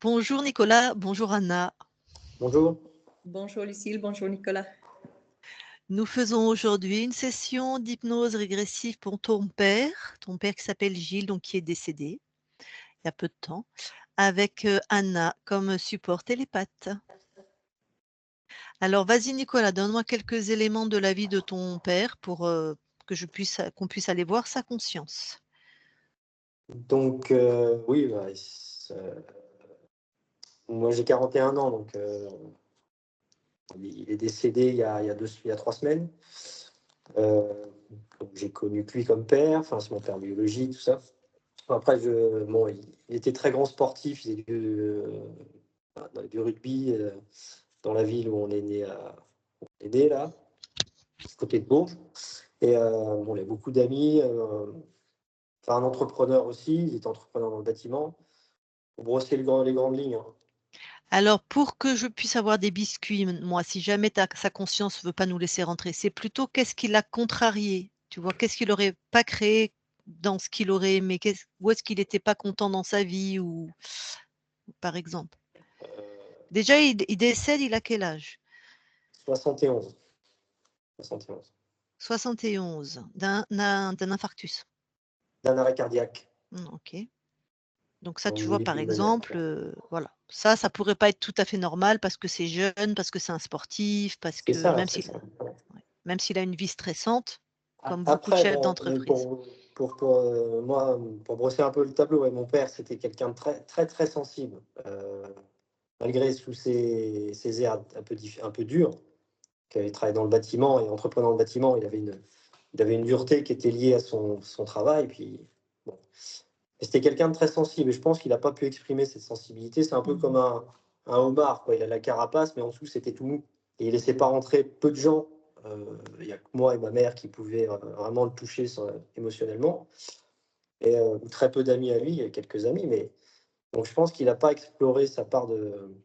Bonjour Nicolas, bonjour Anna. Bonjour. Bonjour Lucille, bonjour Nicolas. Nous faisons aujourd'hui une session d'hypnose régressive pour ton père qui s'appelle Gilles, donc qui est décédé il y a peu de temps, avec Anna comme support télépathe. Alors vas-y Nicolas, donne-moi quelques éléments de la vie de ton père pour qu'on puisse aller voir sa conscience. Donc, oui, moi j'ai 41 ans, donc il est décédé il y a 3 semaines. Donc j'ai connu que lui comme père, enfin c'est mon père biologique, tout ça. Après, bon, il était très grand sportif, il faisait du rugby dans la ville où on est né, là, côté de Bourges. Et bon, il a beaucoup d'amis, enfin un entrepreneur aussi, il est entrepreneur dans le bâtiment. Pour brosser les grandes lignes, hein. Alors pour que je puisse avoir des biscuits, moi, si jamais sa conscience ne veut pas nous laisser rentrer, c'est plutôt qu'est-ce qui l'a contrarié? Tu vois, qu'est-ce qu'il n'aurait pas créé dans ce qu'il aurait aimé? Où est-ce qu'il n'était pas content dans sa vie ou par exemple? Euh, Déjà, il décède, il a quel âge? 71. 71. 71, d'un infarctus. D'un arrêt cardiaque. Ok. Donc ça, Donc, tu vous vois, voulez par plus maniaque, exemple, quoi. voilà. Ça pourrait pas être tout à fait normal parce que c'est jeune, parce que c'est un sportif, parce C'est que ça, même c'est s'il ça. Ouais. ouais, même s'il a une vie stressante, comme beaucoup de Après, chefs bon, d'entreprise. moi, pour brosser un peu le tableau, ouais, mon père, c'était quelqu'un de très, très, très sensible. Malgré sous ses airs un peu durs, qui avait travaillé dans le bâtiment et entreprenant dans le bâtiment, il avait une dureté qui était liée à son travail. Puis, bon. Et c'était quelqu'un de très sensible et je pense qu'il n'a pas pu exprimer cette sensibilité. C'est un peu comme Mmh. un homard, quoi. Il a la carapace, mais en dessous, c'était tout mou. Et il laissait pas rentrer peu de gens. Il y a que moi et ma mère qui pouvaient vraiment le toucher émotionnellement. Et très peu d'amis à lui, il y a quelques amis, mais donc je pense qu'il n'a pas exploré sa part de.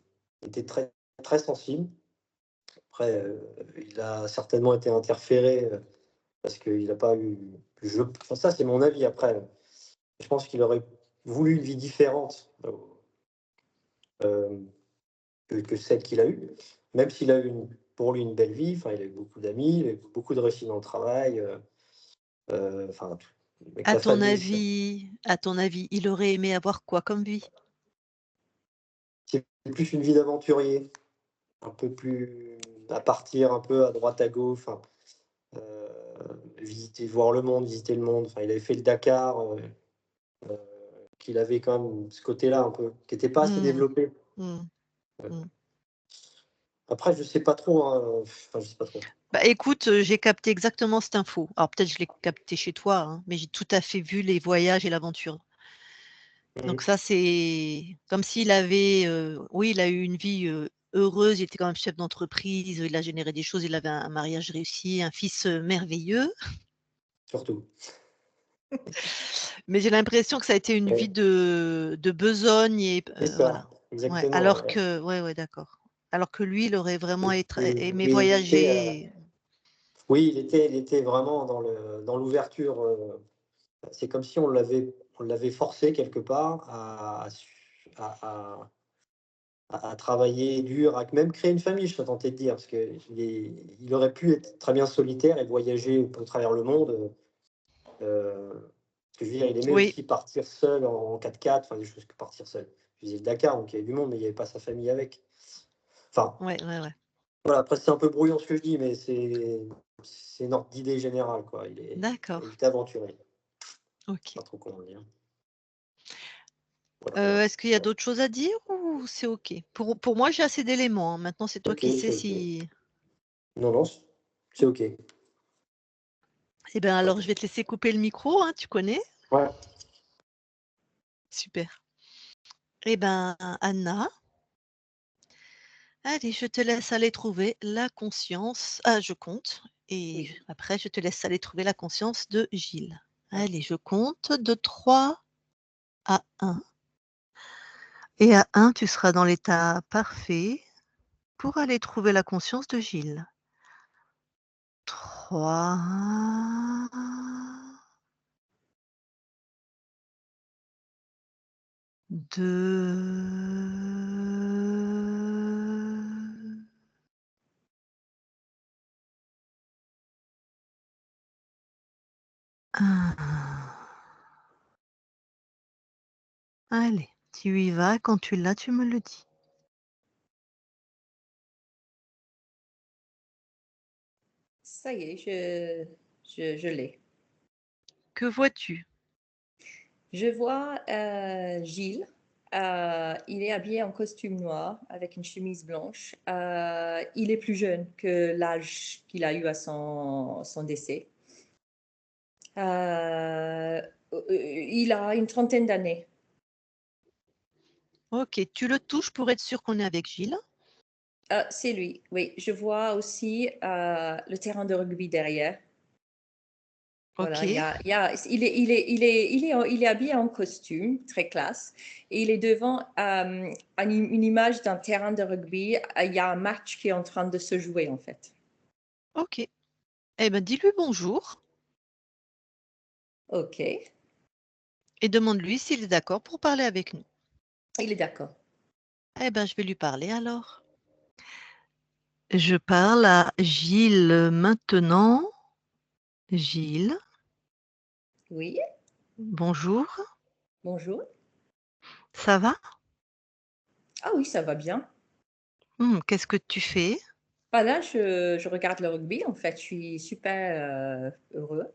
Il était très, très sensible. Après, il a certainement été interféré parce qu'il n'a pas eu. Enfin, ça, c'est mon avis. Après, je pense qu'il aurait voulu une vie différente. euh, que celle qu'il a eue, même s'il a eu pour lui une belle vie, enfin, il a eu beaucoup d'amis, il a eu beaucoup de réussite dans le travail, enfin, avec À la ton famille. avis, il aurait aimé avoir quoi comme vie? C'est plus une vie d'aventurier, un peu plus à partir un peu à droite à gauche, enfin, euh, voir le monde, visiter le monde. Enfin, il avait fait le Dakar, euh, qu'il avait quand même ce côté-là un peu, qui n'était pas assez Mmh. développé. Mmh. Mmh. Après, je sais pas trop, hein, enfin, je sais pas trop. Bah, écoute, j'ai capté exactement cette info. Alors peut-être je l'ai capté chez toi, hein, mais j'ai tout à fait vu les voyages et l'aventure. Donc Mhm. ça, c'est comme s'il avait, oui, il a eu une vie, heureuse, il était quand même chef d'entreprise, il a généré des choses, il avait un mariage réussi, un fils, merveilleux. Surtout. Mais j'ai l'impression que ça a été une vie Ouais, de besogne et c'est voilà. ça, Ouais, exactement. alors Ouais. que ouais, d'accord. Alors que lui, il aurait vraiment aimé Et il était, voyager. oui, il était vraiment dans l'ouverture. C'est comme si on l'avait forcé quelque part à, à travailler dur, à même créer une famille, je serais tenté de dire, parce il aurait pu être très bien solitaire et voyager à travers le monde. Parce que je veux dire, il aimait Oui, aussi partir seul en 4x4, enfin des choses que partir seul. Je faisais le Dakar, donc il y avait du monde, mais il n'y avait pas sa famille avec. Enfin, ouais, ouais, ouais. voilà, après c'est un peu brouillon ce que je dis, mais c'est une ordre d'idée générale, quoi. Il D'accord, était aventurier. OK. Pas trop comment dire. Voilà, voilà. Est-ce qu'il y a d'autres choses à dire ou c'est OK? Pour moi, j'ai assez d'éléments, hein. Maintenant, c'est toi Ok, qui sais c'est ok. si Non, non, c'est ok. eh ben, alors je vais te laisser couper le micro, hein, tu connais? Ouais. Super. Eh ben, Anna, allez, je te laisse aller trouver la conscience. Ah, je compte et après je te laisse aller trouver la conscience de Gilles. Allez, je compte de 3 à 1 et à 1, tu seras dans l'état parfait pour aller trouver la conscience de Gilles. 3, 2, Ah. Allez, tu y vas. Quand tu l'as, tu me le dis. Ça y est, je l'ai. Que vois-tu? Je vois Gilles. Il est habillé en costume noir avec une chemise blanche. Il est plus jeune que l'âge qu'il a eu à son décès. Il a une trentaine d'années. Ok, tu le touches pour être sûr qu'on est avec Gilles. C'est lui, oui. Je vois aussi le terrain de rugby derrière. Ok, Voilà, il est habillé en costume, très classe, et il est devant une image d'un terrain de rugby. Il y a un match qui est en train de se jouer, en fait. ok. Eh ben, dis-lui bonjour Ok, et demande-lui s'il est d'accord pour parler avec nous. il est d'accord. Eh ben, je vais lui parler alors. Je parle à Gilles maintenant. Gilles, Oui, bonjour. bonjour. Ça va? Ah oui, ça va bien. Qu'est-ce que tu fais? Ah là, je regarde le rugby, en fait. Je suis super heureux.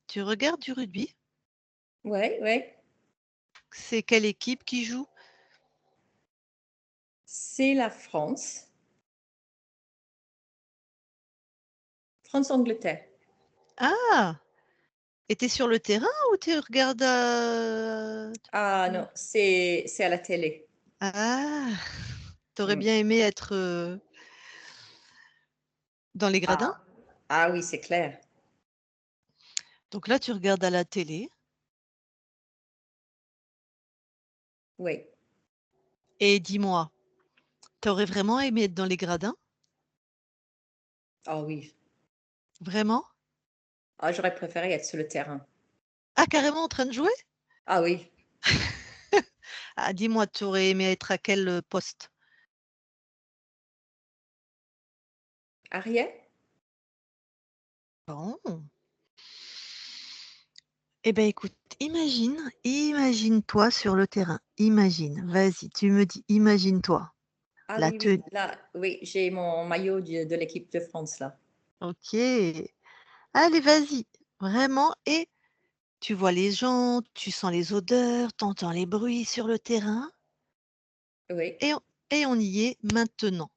Tu regardes du rugby? Ouais, ouais. C'est quelle équipe qui joue? C'est la France. France-Angleterre. Ah! Et tu es sur le terrain ou tu regardes Ah non, c'est à la télé. Ah! Tu aurais Mm. bien aimé être, dans les gradins? Ah, ah oui, c'est clair. Donc là, tu regardes à la télé Oui. et dis-moi, tu aurais vraiment aimé être dans les gradins? Ah oui. Vraiment? Ah, j'aurais préféré être sur le terrain. Ah, carrément en train de jouer? Ah oui. Ah, dis-moi, tu aurais aimé être à quel, poste? Ariel? Bon. Eh ben, écoute, imagine-toi sur le terrain. Imagine, vas-y, tu me dis, imagine-toi. Ah La oui, oui. tenue. Là, oui, j'ai mon maillot de l'équipe de France là. OK. Allez, vas-y, vraiment et tu vois les gens, tu sens les odeurs, tu entends les bruits sur le terrain Oui. et on y est maintenant.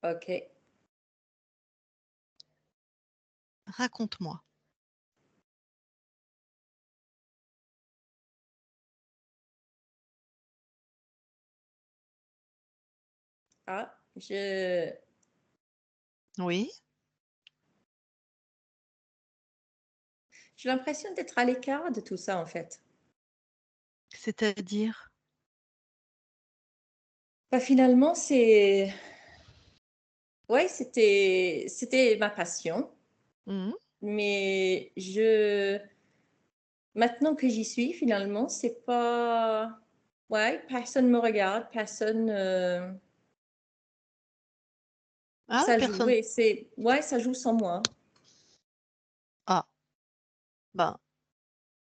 OK. Raconte-moi. Ah, j'ai Oui, l'impression d'être à l'écart de tout ça en fait. c'est-à-dire? Bah, finalement, c'est ouais, c'était ma passion, Mmh. mais je maintenant que j'y suis, finalement, c'est pas ouais, personne me regarde, personne Ah, ça joue personne et c'est ouais, ça joue sans moi. ah, ben,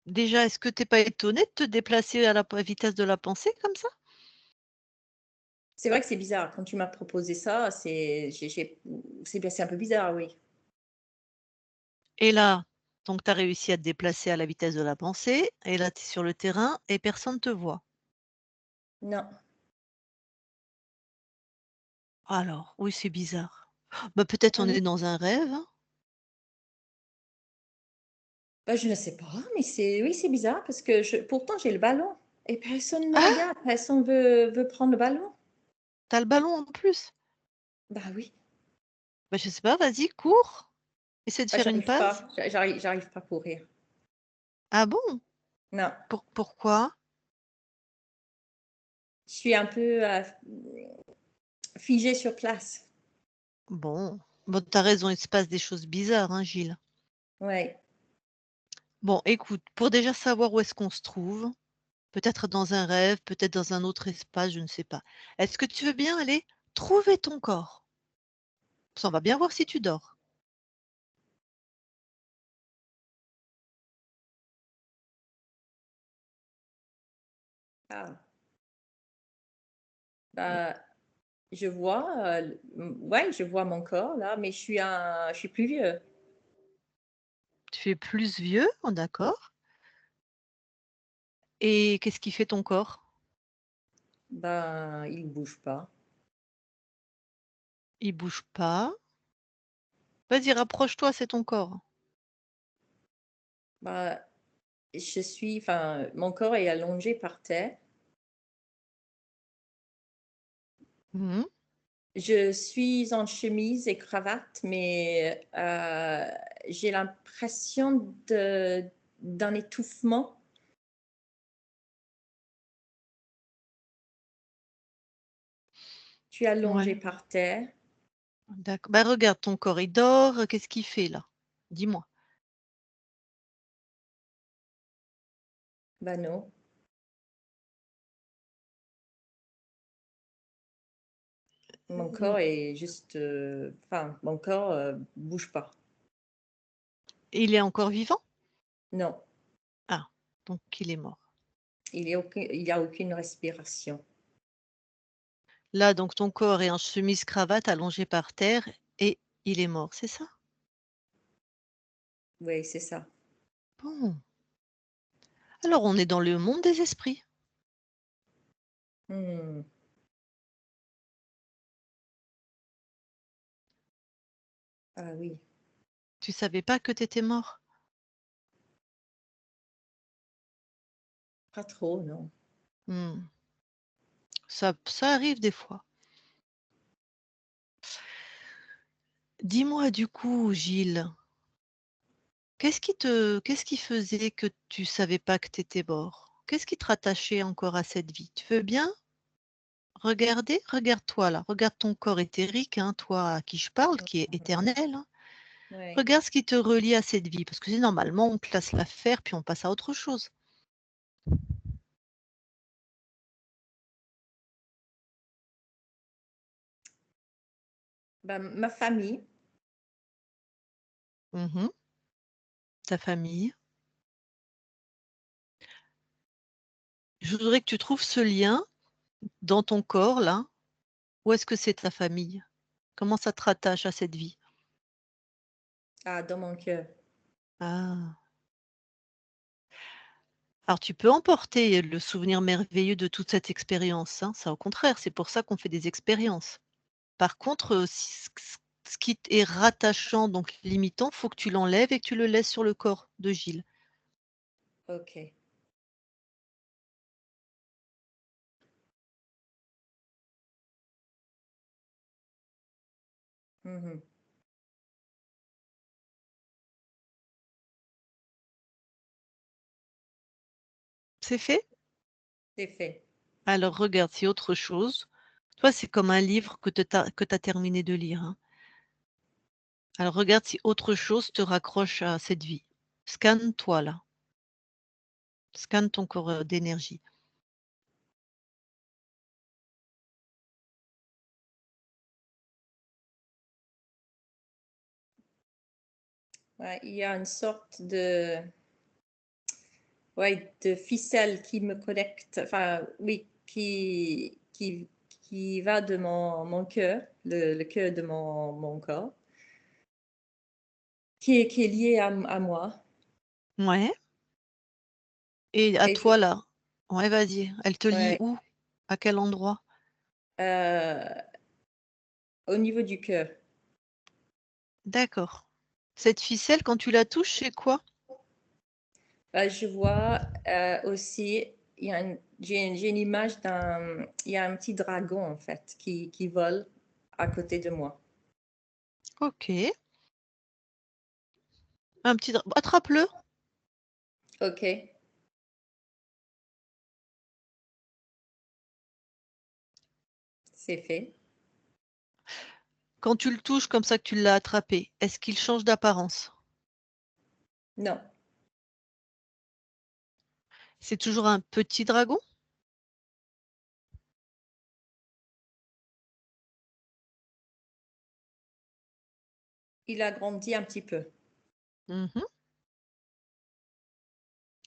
déjà, est-ce que tu es pas étonné de te déplacer à la vitesse de la pensée comme ça? C'est vrai que c'est bizarre. Quand tu m'as proposé ça, c'est un peu bizarre, oui. Et là, donc tu as réussi à te déplacer à la vitesse de la pensée et là, tu es sur le terrain et personne te voit. Non. Alors, oui, c'est bizarre. Bah, peut-être on Mmh. est dans un rêve, hein? Bah, je ne sais pas, mais c'est oui, c'est bizarre parce que pourtant j'ai le ballon et personne ne me Ah! regarde, personne veut prendre le ballon. Tu as le ballon en plus? Bah oui. Bah, je sais pas, vas-y, cours, essaie de Bah, faire une j'arrive passe. pas, j'arrive pas à courir. Ah bon? Non, Pourquoi? je suis un peu, figée sur place. Bon, tu as raison, il se passe des choses bizarres, hein, Gilles. Ouais. Bon, écoute, pour déjà savoir où est-ce qu'on se trouve, peut-être dans un rêve, peut-être dans un autre espace, je ne sais pas. Est-ce que tu veux bien aller trouver ton corps? Ça, on va bien voir si tu dors. Ah. Bah, je vois, ouais, je vois mon corps là, mais je suis plus vieux. Tu es plus vieux, oh d'accord. Et qu'est-ce qui fait ton corps? Ben, il bouge pas. Il bouge pas. Vas-y, rapproche-toi, c'est ton corps. Bah, enfin, mon corps est allongé par terre. Mmh. Je suis en chemise et cravate, mais j'ai l'impression d'un étouffement. Je suis allongée Ouais, par terre. d'accord. Bah, regarde ton corps, il dort, qu'est-ce qu'il fait là? Dis-moi. Ben non, mon Mmh, corps est juste, enfin, mon corps bouge pas. il est encore vivant? Non, Ah, donc il est mort. il y a aucune respiration. Là, donc ton corps est en chemise-cravate allongé par terre et il est mort, c'est ça? Oui, c'est ça. Bon, alors on est dans le monde des esprits. Hmm. Ah oui, Tu savais pas que tu étais mort? pas trop, non. Mmh. Ça arrive des fois. Dis-moi du coup, Gilles, qu'est-ce qui faisait que tu savais pas que tu étais mort? Qu'est-ce qui te rattachait encore à cette vie? Tu veux bien regarder? Regarde-toi là, regarde ton corps éthérique, hein, toi à qui je parle, qui est Mhm. éternel, hein. Ouais. Regarde ce qui te relie à cette vie, parce que c'est normalement on te laisse la faire puis on passe à autre chose. Ben, ma famille, Mmh. Ta famille. Je voudrais que tu trouves ce lien dans ton corps là. Où est-ce que c'est ta famille? Comment ça te rattache à cette vie? ah, dans mon cœur. Ah. Alors tu peux emporter le souvenir merveilleux de toute cette expérience, hein, ça au contraire, c'est pour ça qu'on fait des expériences. Par contre, ce qui est rattachant, donc limitant, faut que tu l'enlèves et que tu le laisses sur le corps de Gilles. Ok. Mhm. C'est fait? C'est fait. Alors regarde, c'est autre chose. Toi, c'est comme un livre que tu as terminé de lire, hein. Alors regarde si autre chose te raccroche à cette vie. Scanne-toi là, scanne ton corps, d'énergie. Ouais, il y a une sorte ouais, de ficelle qui me connecte, enfin, oui, qui va de mon cœur, le cœur de mon corps, qui est lié à moi. Ouais, et à Et je, toi là. Ouais, vas-y, elle te lie ouais, où? À quel endroit? euh, au niveau du cœur. D'accord. Cette ficelle, quand tu la touches, c'est quoi? Je vois aussi, j'ai une image il y a un petit dragon en fait qui vole à côté de moi. OK. Un petit dra attrape-le. Ok, c'est fait. Quand tu le touches comme ça que tu l'as attrapé, est-ce qu'il change d'apparence? Non, C'est toujours un petit dragon? il a grandi un petit peu. Mmh.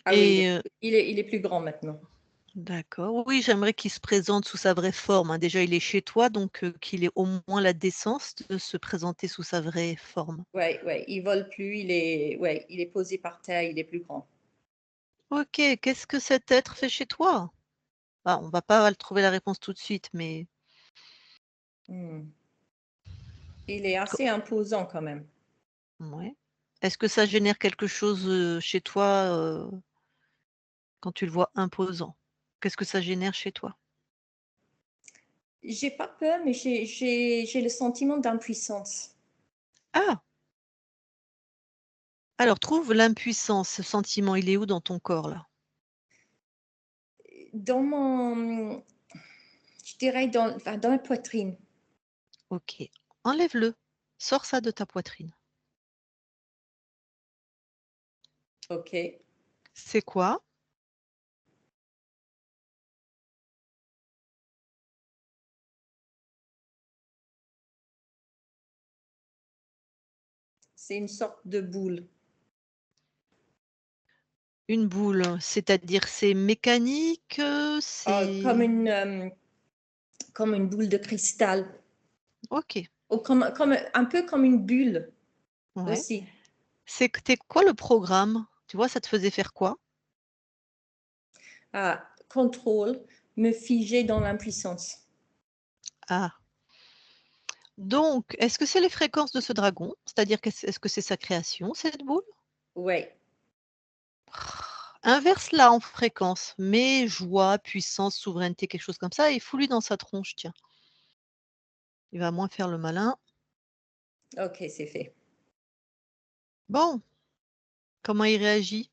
Ah oui, Et il est plus grand maintenant. D'accord. Oui, j'aimerais qu'il se présente sous sa vraie forme, hein. Déjà, il est chez toi, donc qu'il ait au moins la décence de se présenter sous sa vraie forme. Ouais, ouais, il vole plus, il est posé par terre, il est plus grand. OK, qu'est-ce que cet être fait chez toi? Ah, on va pas trouver la réponse tout de suite, mais Hmm. Il est co assez imposant quand même. ouais. Est-ce que ça génère quelque chose, chez toi, quand tu le vois imposant? Qu'est-ce que ça génère chez toi? J'ai pas peur, mais j'ai le sentiment d'impuissance. Ah! Alors trouve l'impuissance, ce sentiment, il est où dans ton corps là? Dans mon, je dirais enfin, dans la poitrine. OK. Enlève-le. Sors ça de ta poitrine. OK. C'est quoi? C'est une sorte de boule. Une boule, c'est-à-dire c'est mécanique, c'est Comme une boule de cristal. OK, Ou un peu comme une bulle ouais. aussi. C'était quoi le programme? Tu vois, ça te faisait faire quoi? Ah, contrôle, me figer dans l'impuissance. Ah, donc est-ce que c'est les fréquences de ce dragon? C'est-à-dire est-ce que c'est sa création, cette boule? Ouais, Inverse-la en fréquence, mets joie, puissance, souveraineté, quelque chose comme ça et fous-lui dans sa tronche, tiens. Il va moins faire le malin. OK, c'est fait. Bon, comment il réagit?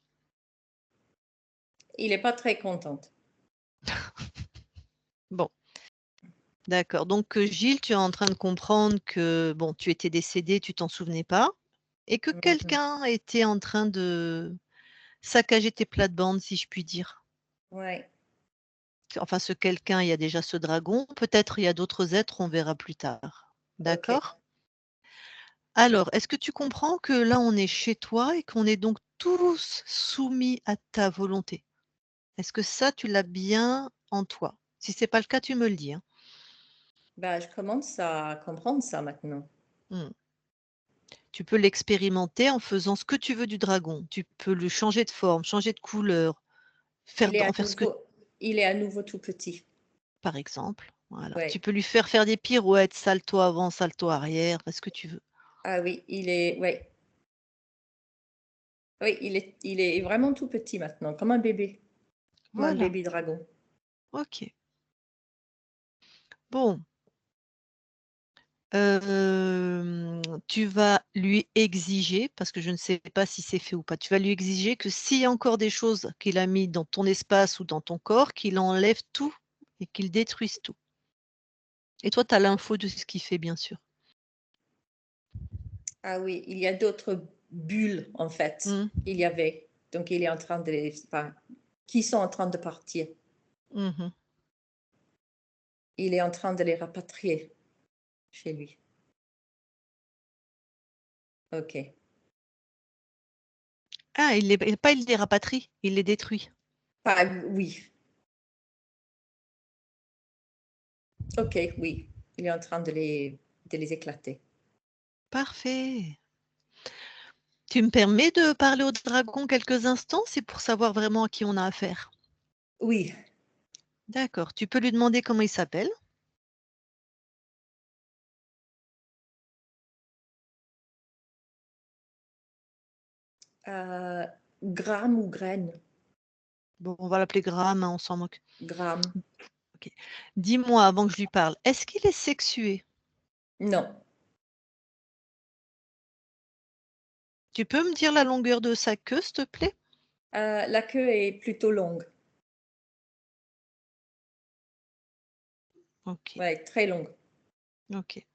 Il est pas très content. Bon, d'accord. Donc, Gilles, tu es en train de comprendre que, bon, tu étais décédé, tu t'en souvenais pas et que Mmh. quelqu'un était en train de saccager tes plates-bandes, si je puis dire. Ouais, Enfin, ce quelqu'un, il y a déjà ce dragon, peut-être il y a d'autres êtres, on verra plus tard. OK. D'accord? Alors, est-ce que tu comprends que là, on est chez toi et qu'on est donc tous soumis à ta volonté? Est-ce que ça, tu l'as bien en toi? Si c'est pas le cas, tu me le dis, hein. Bah, je commence à comprendre ça maintenant. Mmh. Tu peux l'expérimenter en faisant ce que tu veux du dragon. Tu peux le changer de forme, changer de couleur, Il est à en faire ce que nouveau il est à nouveau tout petit. par exemple, voilà. Tu Ouais. peux lui faire faire des pirouettes, salto avant, salto arrière, enfin ce que tu veux. Ah oui, ouais. Oui, il est vraiment tout petit maintenant, comme un Voilà, bébé dragon. OK. Bon, tu vas lui exiger, parce que je ne sais pas si c'est fait ou pas, tu vas lui exiger que s'il y a encore des choses qu'il a mis dans ton espace ou dans ton corps, qu'il enlève tout et qu'il détruise tout. Et toi, tu as l'info de ce qu'il fait, bien sûr. Ah oui, il y a d'autres bulles, en fait. Mmh. Il y avait. Donc, il est en train de enfin, qui sont en train de partir. Mmh. Il est en train de les rapatrier chez lui. OK. Ah, il les rapatrie, il les détruit. Ah oui. OK, oui. Il est en train de les éclater. Parfait. Tu me permets de parler au dragon quelques instants? C'est pour savoir vraiment à qui on a affaire. Oui. D'accord. Tu peux lui demander comment il s'appelle? Euh, Gramme ou graine? Bon, on va l'appeler Graham, hein, on s'en moque. Gramme. OK. Dis-moi avant que je lui parle, est-ce qu'il est sexué? Non. Tu peux me dire la longueur de sa queue, s'il te plaît? La queue est plutôt longue. OK, Ouais, très longue. OK.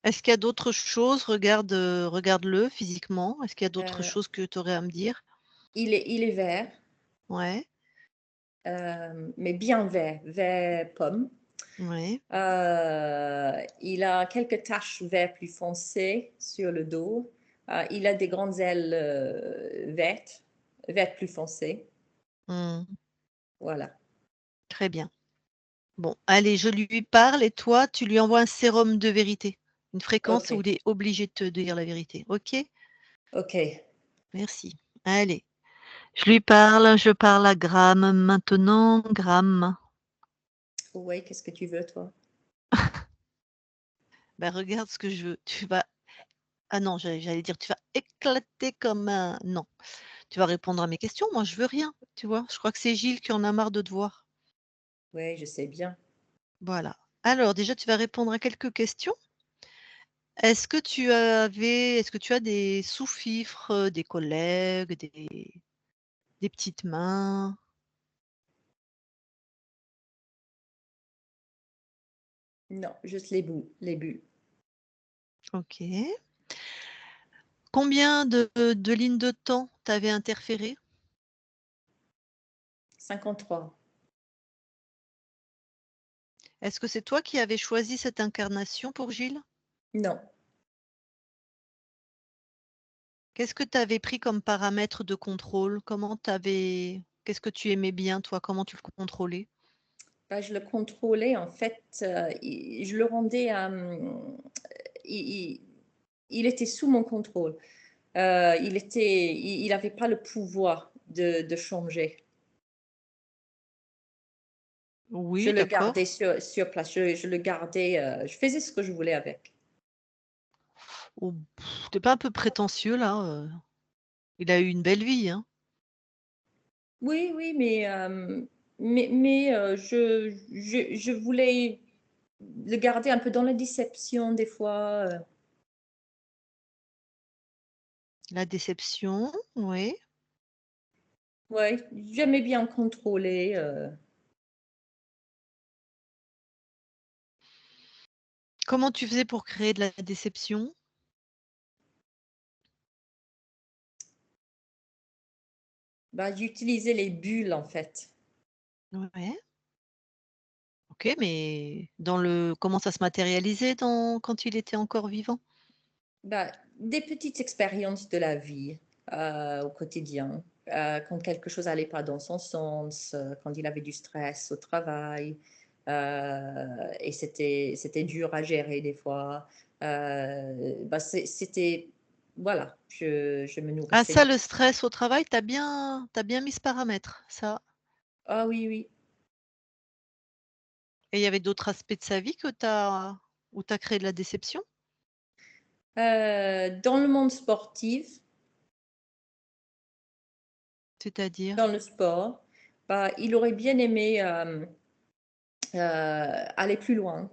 Est-ce qu'il y a d'autres choses? Regarde-le physiquement. Est-ce qu'il y a d'autres Euh, choses que tu aurais à me dire? il est vert, Ouais, mais bien vert, vert pomme. ouais. Il a quelques taches vert plus foncé sur le dos. Il a des grandes ailes vertes plus foncées. Mmh. Voilà. Très bien. Bon, allez, je lui parle et toi, tu lui envoies un sérum de vérité. Une fréquence où OK. il est obligé de te dire la vérité. OK? OK. Merci. Allez, je parle à Graham maintenant. Graham. Ouais, qu'est-ce que tu veux, toi? Ben, regarde ce que je veux. Ah non, j'allais dire tu vas éclater comme un non. Tu vas répondre à mes questions, moi je veux rien, tu vois? Je crois que c'est Gilles qui en a marre de te voir. Ouais, je sais bien. Voilà. Alors déjà, tu vas répondre à quelques questions. Est-ce que tu as des sous-fifres, des collègues, des petites mains? Non, juste les bulles. OK. Combien de lignes de temps t'avais interféré? 53. Est-ce que c'est toi qui avais choisi cette incarnation pour Gilles? Non. Qu'est-ce que tu avais pris comme paramètre de contrôle? Qu'est-ce que tu aimais bien toi? Comment tu le contrôlais? Bah, je le contrôlais, en fait, je le rendais, il il était sous mon contrôle. Il avait pas le pouvoir de changer. Je Oui, le gardais d'accord. sur place. Je le gardais, je faisais ce que je voulais avec. Oh, tu pas un peu prétentieux là, il a eu une belle vie, hein? Oui, oui, mais je voulais le garder un peu dans la déception des fois, La déception, oui. ouais, j'aimais bien contrôler, Comment tu faisais pour créer de la déception? bah, j'utilisais les bulles, en fait. Ouais, OK, mais comment ça se matérialisait quand il était encore vivant? Bah, des petites expériences de la vie, au quotidien, quand quelque chose allait pas dans son sens, quand il avait du stress au travail, et c'était dur à gérer des fois. Bah, c'était voilà, je me Ah nourrissais ça, de le stress au travail, t'as bien mis ce paramètre, ça. ah oui, oui. Et il y avait d'autres aspects de sa vie où tu as créé de la déception? Dans le monde sportif, C'est-à-dire? dans le sport, bah, il aurait bien aimé, aller plus loin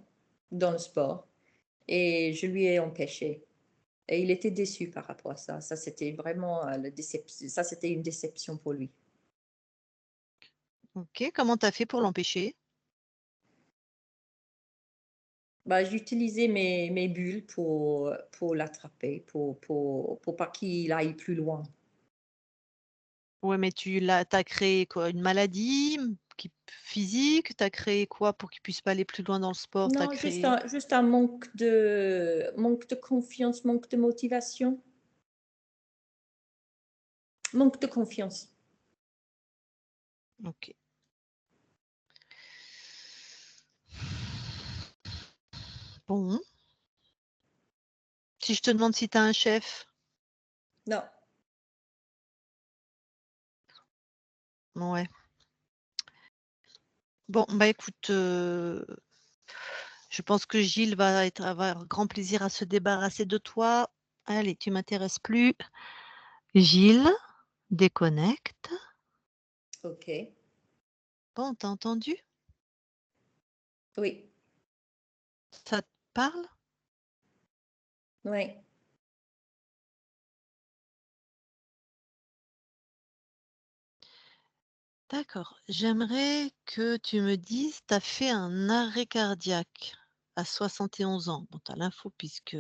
dans le sport et je lui ai empêché. Et il était déçu par rapport à ça. Ça, c'était vraiment, ça, c'était une déception pour lui. OK, comment tu as fait pour l'empêcher? Bah, j'utilisais mes bulles pour l'attraper, pour pas qu'il aille plus loin. Ouais, mais tu as créé quoi? Une maladie, physique? Tu as créé quoi pour qu'il puisse pas aller plus loin dans le sport? Tu as Non, juste créé un manque de confiance, manque de motivation, manque de confiance. OK. Bon, si je te demande si tu as un chef? Non, Ouais. Bon, bah, écoute, je pense que Gilles avoir grand plaisir à se débarrasser de toi. Allez, tu m'intéresses plus. Gilles, déconnecte. OK. Bon, tu entendu? Oui, Ça te parle? oui. D'accord. J'aimerais que tu me dises, tu as fait un arrêt cardiaque à 71 ans. Bon, tu as l'info puisque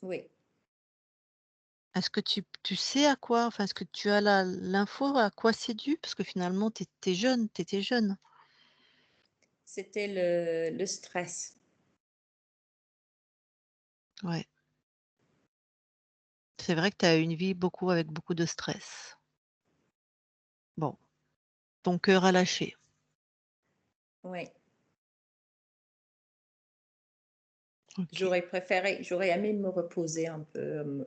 Oui. est-ce que tu sais à quoi enfin, est-ce que tu as l'info à quoi c'est dû? Parce que finalement, tu étais jeune, tu étais jeune. C'était le stress. Ouais. C'est vrai que tu as eu une vie avec beaucoup de stress. Bon, ton cœur a lâché. Oui. OK. J'aurais aimé me reposer un peu.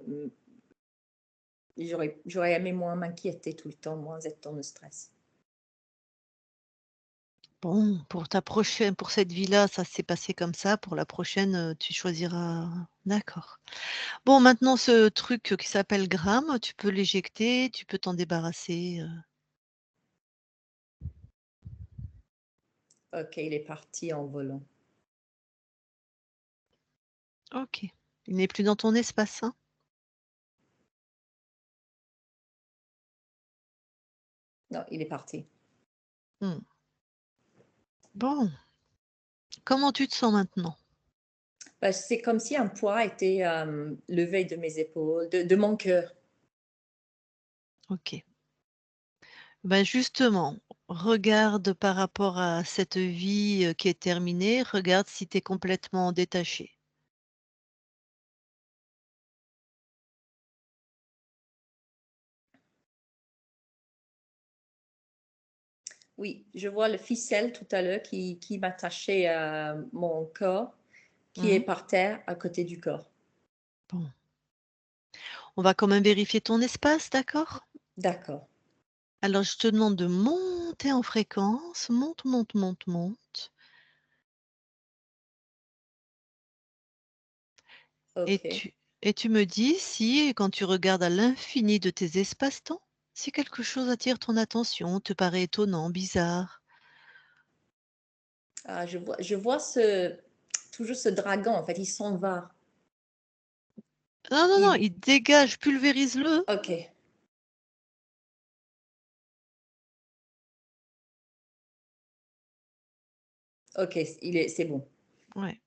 J'aurais aimé moins m'inquiéter tout le temps, moins être dans le stress. Bon, pour cette vie-là, ça s'est passé comme ça. Pour la prochaine, tu choisiras d'accord. Bon, maintenant ce truc qui s'appelle gramme, tu peux l'éjecter, tu peux t'en débarrasser, Ok, il est parti en volant. OK. Il n'est plus dans ton espace, hein? Non, il est parti. Mmh. Bon, comment tu te sens maintenant? Bah, c'est comme si un poids était levé de mes épaules, de mon cœur. OK. Ben justement, regarde par rapport à cette vie, qui est terminée, regarde si tu es complètement détaché. Oui, je vois le ficelle tout à l'heure qui m'attachait à mon corps, qui est Mmh. par terre à côté du corps. Bon. On va quand même vérifier ton espace, d'accord? D'accord. Alors je te demande de monter en fréquence, monte, monte, monte, monte et Ok. tu me dis si, quand tu regardes à l'infini de tes espaces-temps, si quelque chose attire ton attention, te paraît étonnant, bizarre. Ah, je vois toujours ce dragon, en fait, il s'en va. Non, non, non, Il, il dégage, pulvérise-le. ok, ok, c'est bon. Ouais.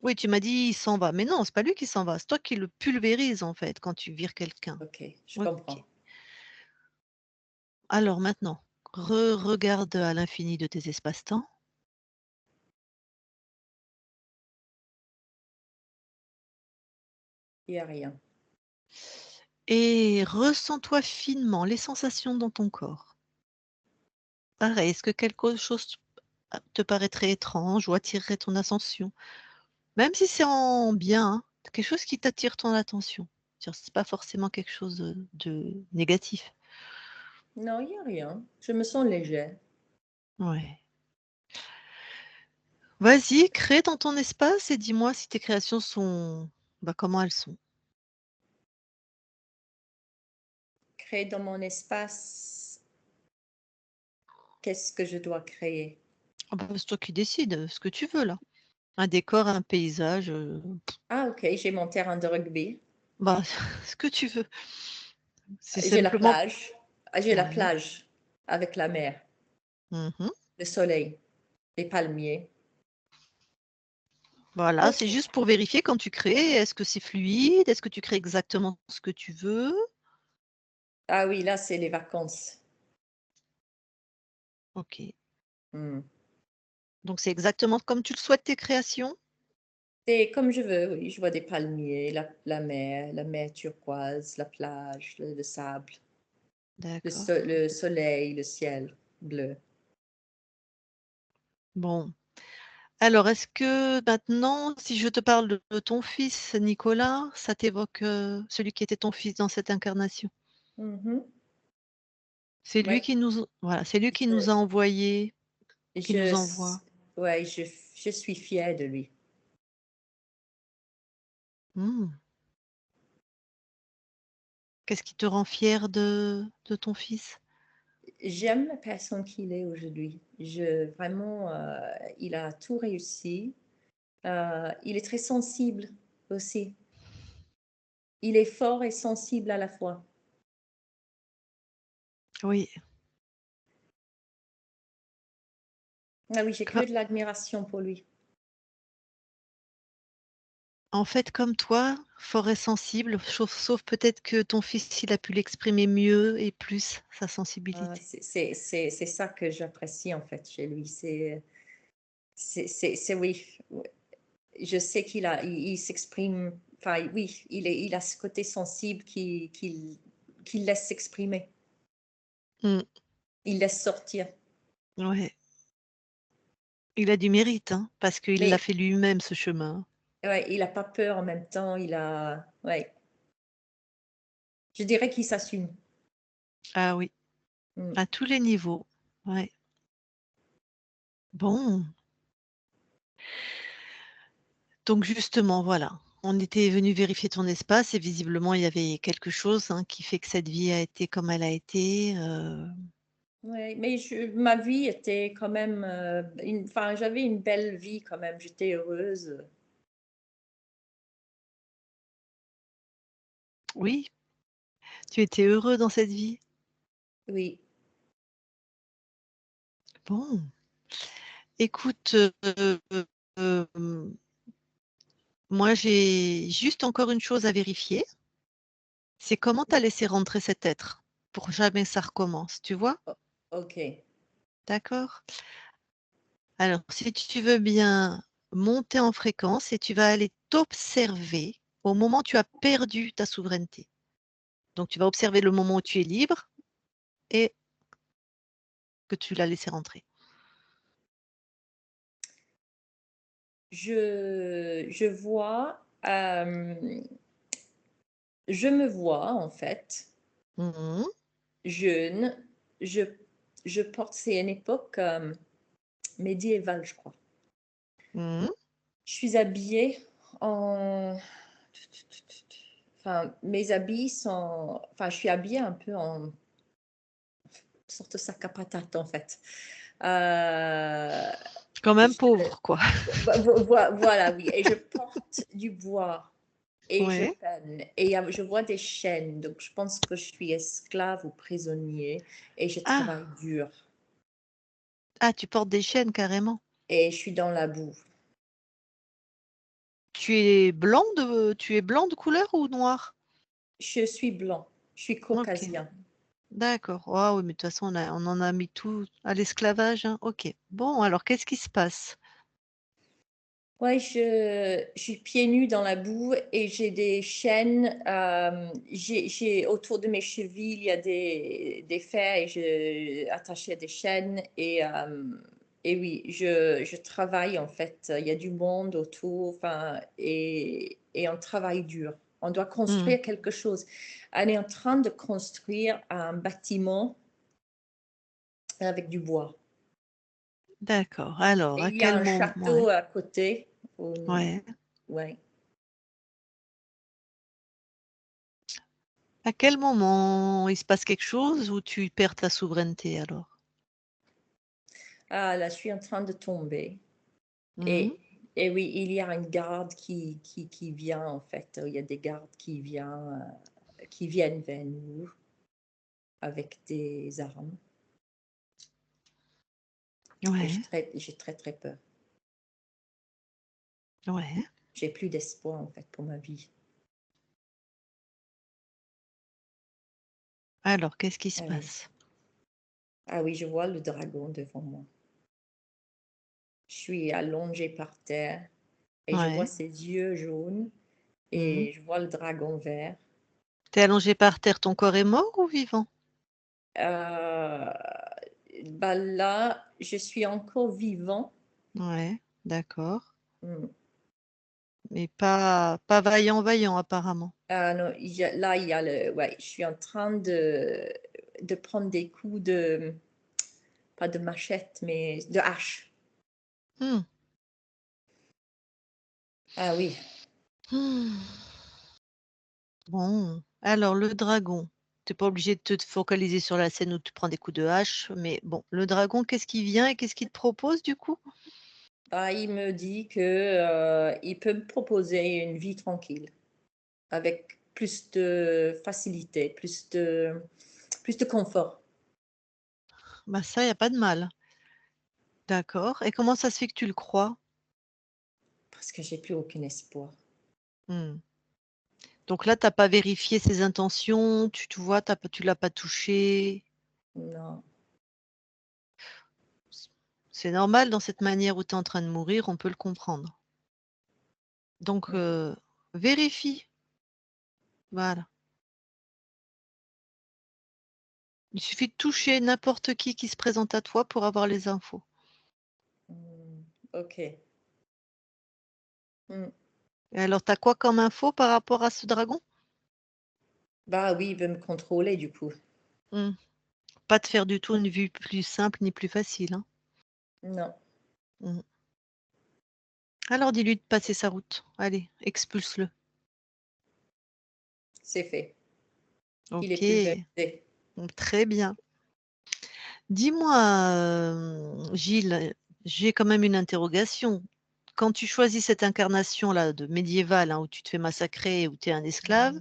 Oui, tu m'as dit: «Il s'en va», mais non, c'est pas lui qui s'en va, c'est toi qui le pulvérise en fait, quand tu vires quelqu'un. Ok, je OK. comprends. Alors maintenant, regarde à l'infini de tes espaces-temps Il n'y a rien. et ressens-toi finement les sensations dans ton corps. Pareil, est-ce que quelque chose te paraîtrait étrange ou attirerait ton attention? Même si c'est en bien, hein, quelque chose qui t'attire ton attention. C'est pas forcément quelque chose, de négatif. Non, il n'y a rien. Je me sens légère. Ouais. Vas-y, crée dans ton espace et dis-moi si tes créations sont bah, comment elles sont. Créer dans mon espace, qu'est-ce que je dois créer? Ah bah, c'est toi qui décides, ce que tu veux là. Un décor, un paysage, Ah, ok, j'ai mon terrain de rugby. bah, ce que tu veux. C'est J'ai la simplement plage. Ah, j'ai la ouais. plage avec la mer, Mmh. le soleil, les palmiers. Voilà, Ok. c'est juste pour vérifier quand tu crées, est-ce que c'est fluide? Est-ce que tu crées exactement ce que tu veux? Ah oui, là, c'est les vacances. OK. Hmm. Donc c'est exactement comme tu le souhaites tes créations? C'est comme je veux, oui. Je vois des palmiers, la mer turquoise, la plage, le sable, D'accord. le soleil, le ciel bleu. Bon. Alors est-ce que maintenant, si je te parle de ton fils Nicolas, ça t'évoque, celui qui était ton fils dans cette incarnation? Mhm. C'est lui Ouais, qui nous voilà, c'est lui qui nous je, a envoyés qui je, nous envoie. ouais, je suis fière de lui. Mmh. Qu'est-ce qui te rend fier de ton fils? J'aime la personne qu'il est aujourd'hui. Vraiment, il a tout réussi. Il est très sensible aussi. Il est fort et sensible à la fois. Oui, Ah oui, j'ai co que de l'admiration pour lui. en fait, comme toi, fort et sensible, sauf peut-être que ton fils, il a pu l'exprimer mieux et plus, sa sensibilité. C'est ça que j'apprécie en fait chez lui. Oui, je sais il s'exprime, enfin oui, il a ce côté sensible qu'il laisse s'exprimer. Mmh. Il laisse sortir. Ouais. Il a du mérite, hein, parce qu'il l'a Mais fait lui-même ce chemin. ouais, il a pas peur en même temps, ouais. Je dirais qu'il s'assume. Ah oui, Mmh. à tous les niveaux. Ouais. Bon, donc justement, voilà, on était venu vérifier ton espace et visiblement il y avait quelque chose, hein, qui fait que cette vie a été comme elle a été, Ouais, mais ma vie était quand même, enfin, j'avais une belle vie quand même, j'étais heureuse. oui, tu étais heureux dans cette vie? Oui. Bon, écoute, hem, moi j'ai juste encore une chose à vérifier, c'est comment tu as laissé rentrer cet être? Pour jamais ça recommence, tu vois? O OK. D'accord? Alors si tu veux bien monter en fréquence et tu vas aller t'observer au moment où tu as perdu ta souveraineté. Donc tu vas observer le moment où tu es libre et que tu l'as laissé rentrer. Je vois, je me vois en fait, Mmh mh. jeune, je je porte c'est une époque, médiévale, je crois. Mmh. Je suis habillée en enfin, mes habits sont enfin, je suis habillée un peu en sorte de sac à patates, en fait. Heu, Quand même je pauvre quoi. voilà, oui et je porte du bois et je Ouais. peine et je vois des chaînes, donc je pense que je suis esclave ou prisonnier et je travaille Ah! dur Ah, tu portes des chaînes carrément. et je suis dans la boue. Tu es blanc de couleur ou noir? Je suis blanc, je suis OK, caucasien. d'accord. Ah oui, mais de toute façon on en a mis tout à l'esclavage, hein. OK. Bon alors qu'est-ce qui se passe? Ouais, je suis pieds nus dans la boue et j'ai des chaînes, j'ai autour de mes chevilles, il y a des fers et je attachés à des chaînes et oui, je travaille en fait, il y a du monde autour, enfin et on travaille dur. On doit Mmh. construire quelque chose. On est en train de construire un bâtiment avec du bois D'accord. Alors et à il y a quel un moment ouais, château à côté, ouais. ouais. À quel moment il se passe quelque chose ou tu perds ta souveraineté alors? Ah là, je suis en train de tomber Mmh. et et oui, il y a un garde qui vient en fait, il y a des gardes qui viennent vers nous avec des armes et Ouais, j'ai très, très peur. ouais. J'ai plus d'espoir en fait pour ma vie. Alors qu'est-ce qui se Ah oui. passe? Ah oui, je vois le dragon devant moi. Je suis allongée par terre et je vois Ouais. ses yeux jaunes Mmh. et je vois le dragon vert. Tu es allongé par terre, ton corps est mort ou vivant? Heu, bah, là, je suis encore vivant. Ouais, d'accord. Mmh. Mais pas vaillant apparemment. Ah non, il y a le ouais, je suis en train de prendre des coups de pas de machette, mais de hache. Mmh. Ah oui, Mmh. Bon, alors le dragon, tu es pas obligé de te focaliser sur la scène où tu prends des coups de hache, mais bon, le dragon, qu'est-ce qu'il vient et qu'est-ce qu'il te propose du coup? ah, il me dit que, il peut me proposer une vie tranquille, avec plus de facilité, plus de confort, Bah ça, il y a pas de mal. D'accord et comment ça se fait que tu le crois? parce que j'ai plus aucun espoir. Mmh. Donc là, tu as pas vérifié ses intentions, tu vois, tu l'as pas touché? Non. C'est normal dans cette manière où tu es en train de mourir, on peut le comprendre. Donc Mmh. vérifie, voilà. Il suffit de toucher n'importe qui se présente à toi pour avoir les infos. Ok. Et alors, tu as quoi comme info par rapport à ce dragon? Bah oui, il veut me contrôler du coup. Pas de faire du tout une vue plus simple ni plus facile. Hein. Non. Alors, dis-lui de passer sa route. Allez, expulse-le. C'est fait. Il est Ok, plus menacé. très bien. Dis-moi, Gilles, j'ai quand même une interrogation. Quand tu choisis cette incarnation-là de médiévale, hein, où tu te fais massacrer, où tu es un esclave,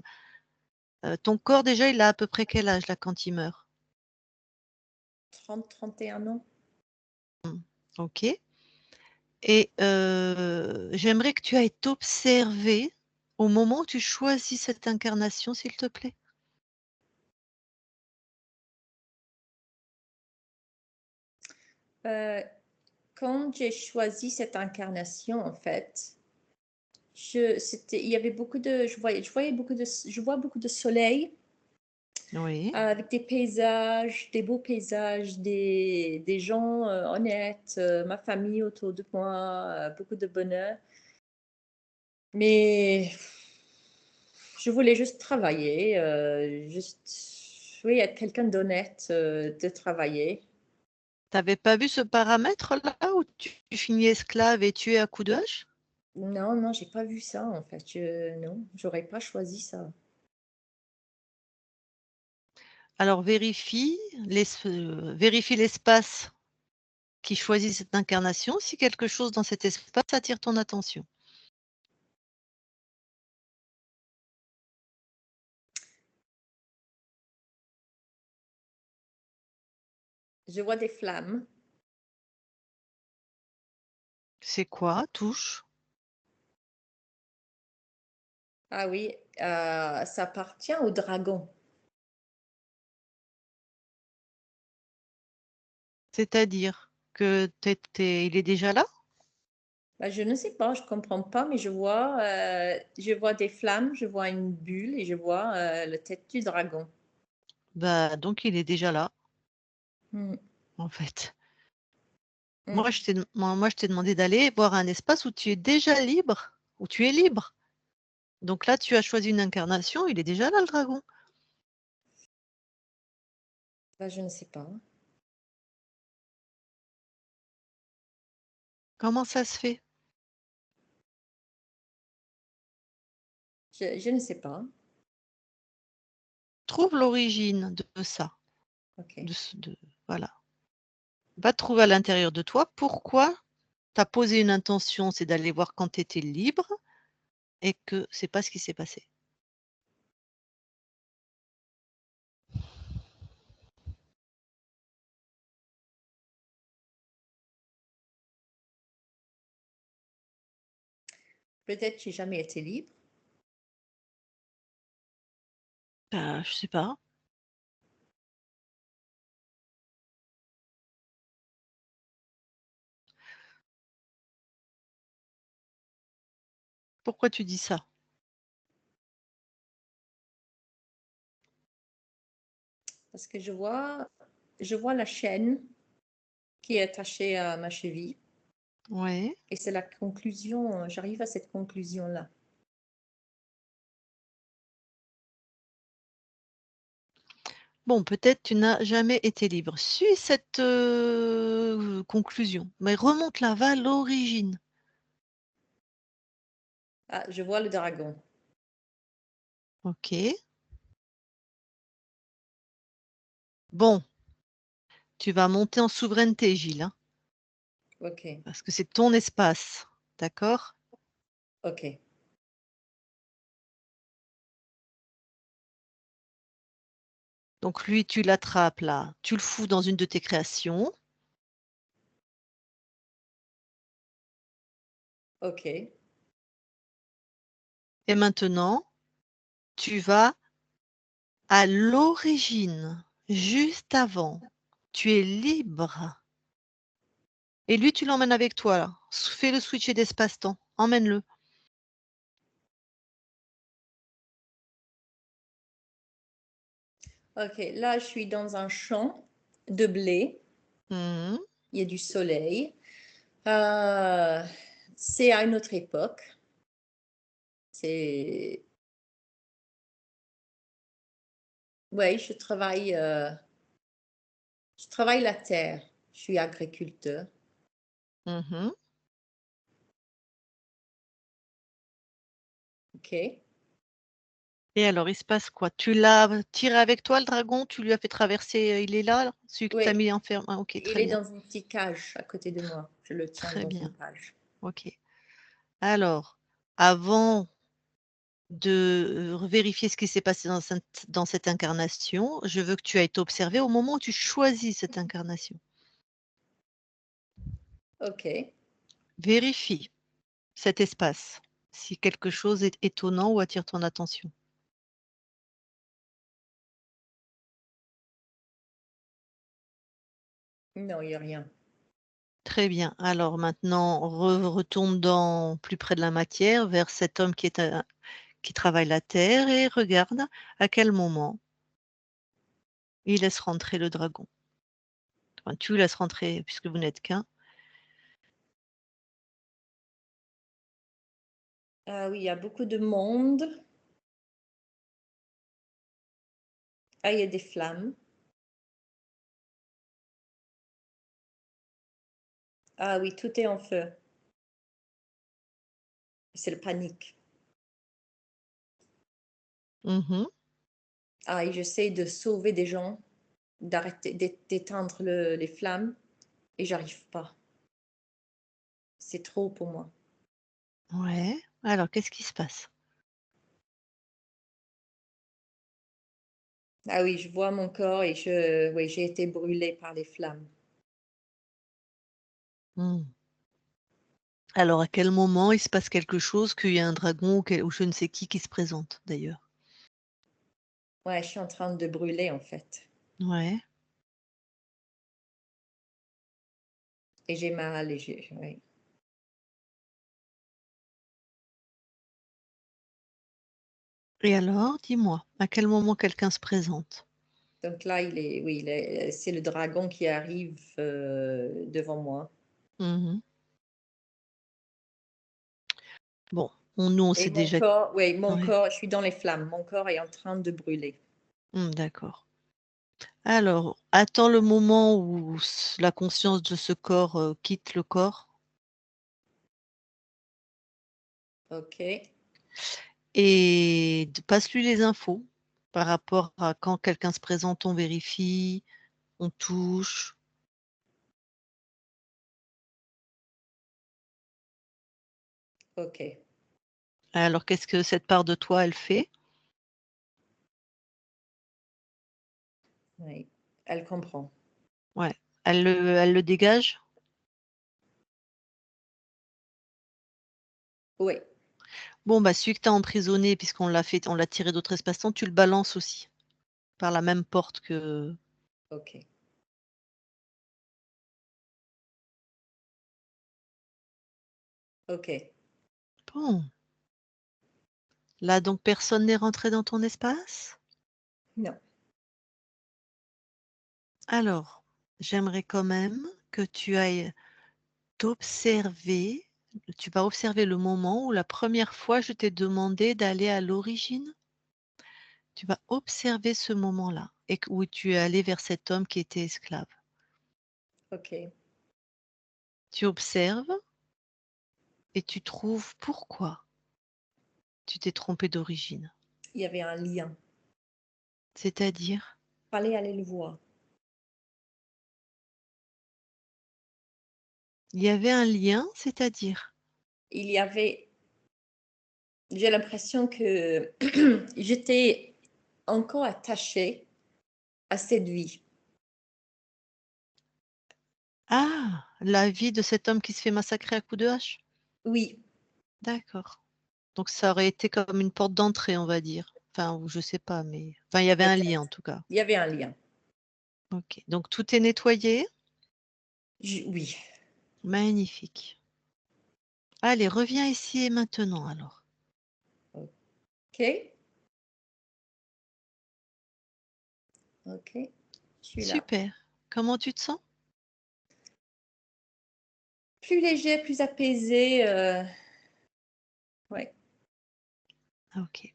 ton corps déjà, il a à peu près quel âge là quand il meurt? 30, 31 ans. Ok. Et j'aimerais que tu ailles t'observer au moment où tu choisis cette incarnation, s'il te plaît. Quand j'ai choisi cette incarnation, en fait, il y avait beaucoup de, je vois beaucoup de soleil Oui. avec des paysages, des beaux paysages, des gens honnêtes, ma famille autour de moi, beaucoup de bonheur. Mais je voulais juste travailler, oui, être quelqu'un d'honnête, de travailler. T'avais pas vu ce paramètre-là où tu finis esclave et tué à coups de hache? Non, non, j'ai pas vu ça en fait. Non, j'aurais pas choisi ça. Alors vérifie l'espace qui choisit cette incarnation, si quelque chose dans cet espace attire ton attention. Je vois des flammes. C'est quoi? Touche. Ah oui, ça appartient au dragon. C'est-à-dire que il est déjà là? Bah, je ne sais pas, je comprends pas, mais je vois des flammes, je vois une bulle et je vois la tête du dragon. Bah, donc il est déjà là, Hmm, en fait. hmm. Moi, je t'ai demandé d'aller voir un espace où tu es déjà libre, où tu es libre. Donc là, tu as choisi une incarnation, il est déjà là, le dragon. Bah, je ne sais pas. Comment ça se fait? Je ne sais pas. Trouve l'origine de ça. Ok. Voilà. Va trouver à l'intérieur de toi pourquoi tu as posé une intention, c'est d'aller voir quand tu étais libre et que c'est pas ce qui s'est passé. Peut-être j'ai jamais été libre. Bah, je sais pas. Pourquoi tu dis ça? Parce que je vois la chaîne qui est attachée à ma cheville. Ouais. Et c'est la conclusion, j'arrive à cette conclusion-là. Bon, peut-être tu n'as jamais été libre. Suis cette conclusion, mais remonte là, va à l'origine. Ah, je vois le dragon. Ok. Bon, tu vas monter en souveraineté, Gilles, hein, Ok, parce que c'est ton espace. D'accord? ok, Donc lui, tu l'attrapes là, tu le fous dans une de tes créations. ok. Et maintenant, tu vas à l'origine, juste avant. Tu es libre. Et lui, tu l'emmènes avec toi là. Fais le switcher d'espace-temps. Emmène-le. Ok, là, je suis dans un champ de blé. Mhm. Il y a du soleil. C'est à une autre époque. C'est... Oui, je travaille la terre. Je suis agriculteur. Mhm. Ok. Et alors, il se passe quoi? Tu l'as tiré avec toi, le dragon? Tu lui as fait traverser, il est là, celui que tu as Oui, mis enfermé? Ah, ok, il très est bien, dans une petite cage à côté de moi. Je le tiens très dans une bien, cage. ok. Alors, avant de vérifier ce qui s'est passé dans cette incarnation, je veux que tu ailles t'observer au moment où tu choisis cette incarnation. Ok. Vérifie cet espace, si quelque chose est étonnant ou attire ton attention. Non, il n'y a rien. Très bien. Alors maintenant, retourne plus près de la matière, vers cet homme qui travaille la terre et regarde à quel moment il laisse rentrer le dragon. Enfin, tu laisses rentrer puisque vous n'êtes qu'un. Ah oui, il y a beaucoup de monde. Ah, il y a des flammes. Ah oui, tout est en feu. C'est le panique. Mhm. Ah, et j'essaie de sauver des gens, d'arrêter, d'éteindre les flammes, et j'arrive pas. C'est trop pour moi. Ouais. Alors, qu'est-ce qui se passe? Ah oui, je vois mon corps et oui, j'ai été brûlée par les flammes. Hmm. Alors, à quel moment il se passe quelque chose, qu'il y a un dragon ou je ne sais qui se présente d'ailleurs? Ouais, je suis en train de brûler en fait. Ouais. Et j'ai mal oui. Et alors, dis-moi, à quel moment quelqu'un se présente? Donc là, oui, c'est le dragon qui arrive devant moi. Mhm. Bon, nous, on Et sait mon déjà. corps, oui, mon Ouais. corps, je suis dans les flammes. Mon corps est en train de brûler. D'accord. Alors, attends le moment où la conscience de ce corps quitte le corps Ok, et passe-lui les infos par rapport à quand quelqu'un se présente, on vérifie, on touche. ok. Alors, qu'est-ce que cette part de toi, elle fait? Oui, elle comprend. Ouais. Elle le dégage? Oui, Bon, bah, celui que tu as emprisonné, puisqu'on on l'a tiré d'autres espaces-temps, tu le balances aussi par la même porte que. ok. Ok. Bon. Là, donc, personne n'est rentré dans ton espace? Non. Alors, j'aimerais quand même que tu ailles t'observer. Tu vas observer le moment où la première fois je t'ai demandé d'aller à l'origine. Tu vas observer ce moment-là et où tu es allé vers cet homme qui était esclave. Ok. Tu observes et tu trouves pourquoi tu t'es trompé d'origine. Il y avait un lien. C'est-à-dire, Fallait aller le voir. il y avait un lien, c'est-à-dire. Il y avait, j'ai l'impression que j'étais encore attachée à cette vie. Ah, la vie de cet homme qui se fait massacrer à coups de hache. Oui, D'accord. Donc ça aurait été comme une porte d'entrée, on va dire. Enfin, ou je sais pas, mais enfin, il y avait un lien en peut-être. tout cas. Il y avait un lien. Ok. Donc tout est nettoyé. Oui. Magnifique. Allez, reviens ici et maintenant alors. Ok. Ok, je suis là. Super. Comment tu te sens? Plus léger, plus apaisé. Ouais. Ok.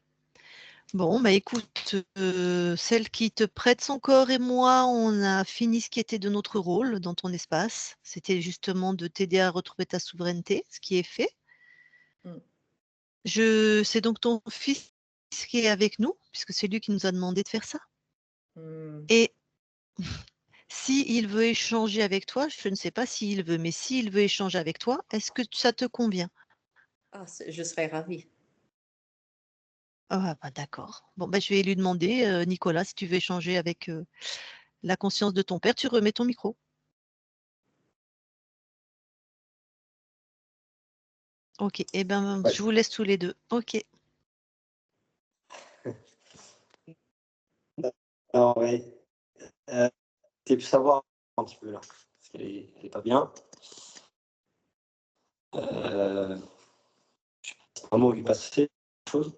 Bon, bah écoute, celle qui te prête son corps et moi, on a fini ce qui était de notre rôle dans ton espace. C'était justement de t'aider à retrouver ta souveraineté, ce qui est fait. Mm. C'est donc ton fils qui est avec nous, puisque c'est lui qui nous a demandé de faire ça. Mm. Et s'il veut échanger avec toi, je ne sais pas s'il veut, mais s'il veut échanger avec toi, est-ce que ça te convient? Ah, je serais ravie. Ah bah d'accord. Bon, bah, je vais lui demander, Nicolas, si tu veux échanger avec la conscience de ton père, tu remets ton micro. Ok, eh ben, Ouais. je vous laisse tous les deux. Ok. Alors, ouais. C'est pour savoir un petit peu là, parce qu'elle est pas bien. Vraiment, il lui passait quelque chose.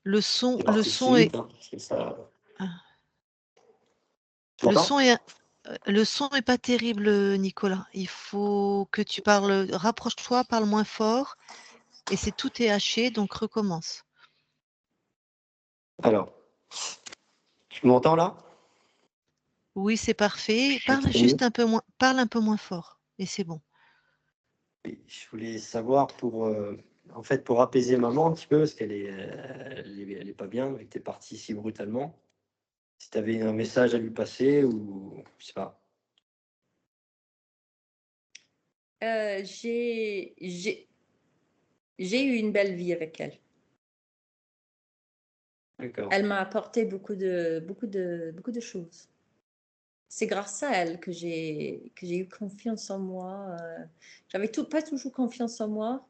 Le son, C'est le parti si son est, vite, hein, parce que ça. ah, Tu le m'entends? son est, le son est pas terrible, Nicolas. Il faut que tu parles, rapproche-toi, parle moins fort, et c'est tout est haché, donc recommence. Alors, tu m'entends là? Oui, c'est parfait. Parle C'est mieux. juste un peu moins, parle un peu moins fort, et c'est bon. Oui, je voulais savoir en fait, pour apaiser maman un petit peu, parce elle est pas bien, et que tu es parti si brutalement. Si tu avais un message à lui passer ou je sais pas. J'ai eu une belle vie avec elle. D'accord. Elle m'a apporté beaucoup de choses. C'est grâce à elle que j'ai eu confiance en moi. J'avais pas toujours confiance en moi,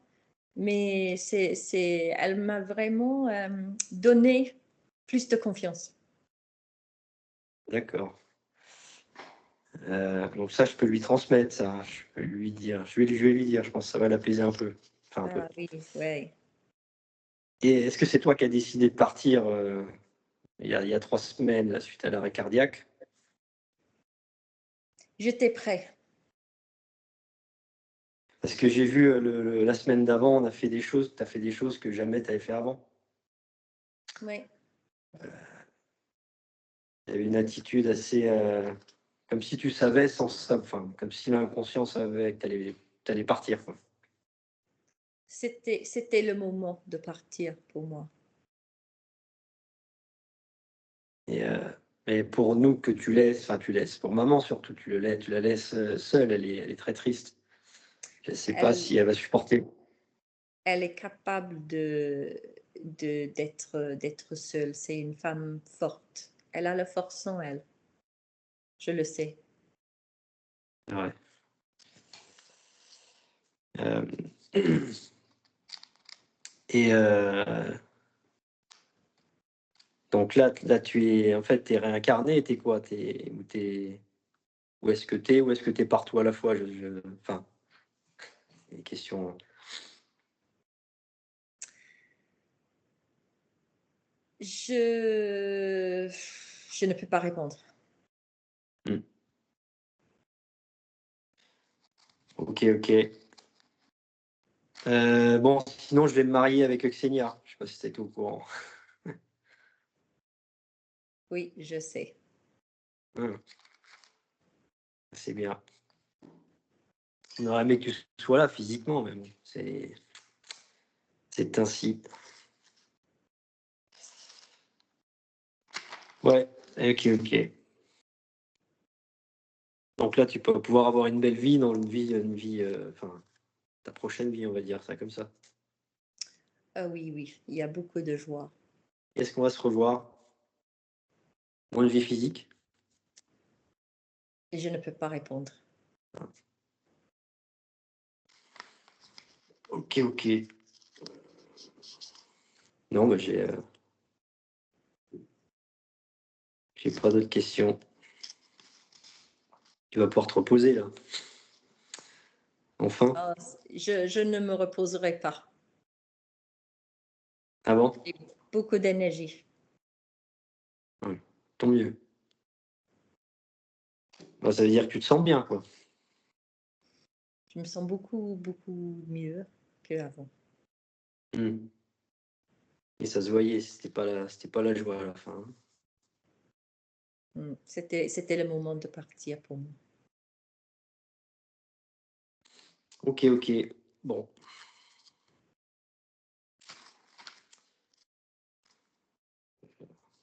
mais elle m'a vraiment donné plus de confiance. D'accord. Donc ça, je peux lui transmettre ça. Je peux lui dire. Je vais lui dire. Je pense que ça va l'apaiser un peu. Enfin un peu. Ah oui, ouais. Et est-ce que c'est toi qui as décidé de partir il y a 3 semaines là, suite à l'arrêt cardiaque? J'étais prêt. Parce que j'ai vu la semaine d'avant, on a fait des choses. Tu as fait des choses que jamais tu avais fait avant. Ouais. Il y avait une attitude assez comme si tu savais sans ça, enfin comme si l'inconscient savait que tu allais partir, quoi. C'était le moment de partir pour moi. Et, mais pour nous que tu laisses, enfin tu laisses, pour maman surtout, tu la laisses seule, elle est très triste. Je ne sais pas Elle, si elle va supporter. elle est capable d'être seule. C'est une femme forte. Elle a la force en elle. Je le sais. Ouais. Euh, et donc là tu es en fait t'es réincarné, t'es quoi? Où est-ce que t'es? Où est-ce que t'es partout à la fois? Enfin, des questions. Je, je ne peux pas répondre. Hmm. Ok, ok. Bon, sinon je vais me marier avec Xenia. Je sais pas si t'es au courant. Oui, je sais. Hmm, c'est bien. On aurait aimé que tu sois là physiquement, mais bon, c'est ainsi. Ouais, ok, ok. Donc là, tu peux pouvoir avoir une belle vie dans une vie, enfin, ta prochaine vie, on va dire ça comme ça. Ah oui, oui, il y a beaucoup de joie. Est-ce qu'on va se revoir dans une vie physique? Et je ne peux pas répondre. Ok, ok. Non, bah j'ai pas d'autres questions. Tu vas pouvoir te reposer là. Enfin, Ah, je ne me reposerai pas. avant. J'ai beaucoup d'énergie. Ouais. tant mieux. Bah, ça veut dire que tu te sens bien, quoi. Je me sens beaucoup, beaucoup mieux qu'avant. Hmm. Et ça se voyait, c'était pas la joie à la fin. C'était le moment de partir pour moi. Ok, ok. Bon.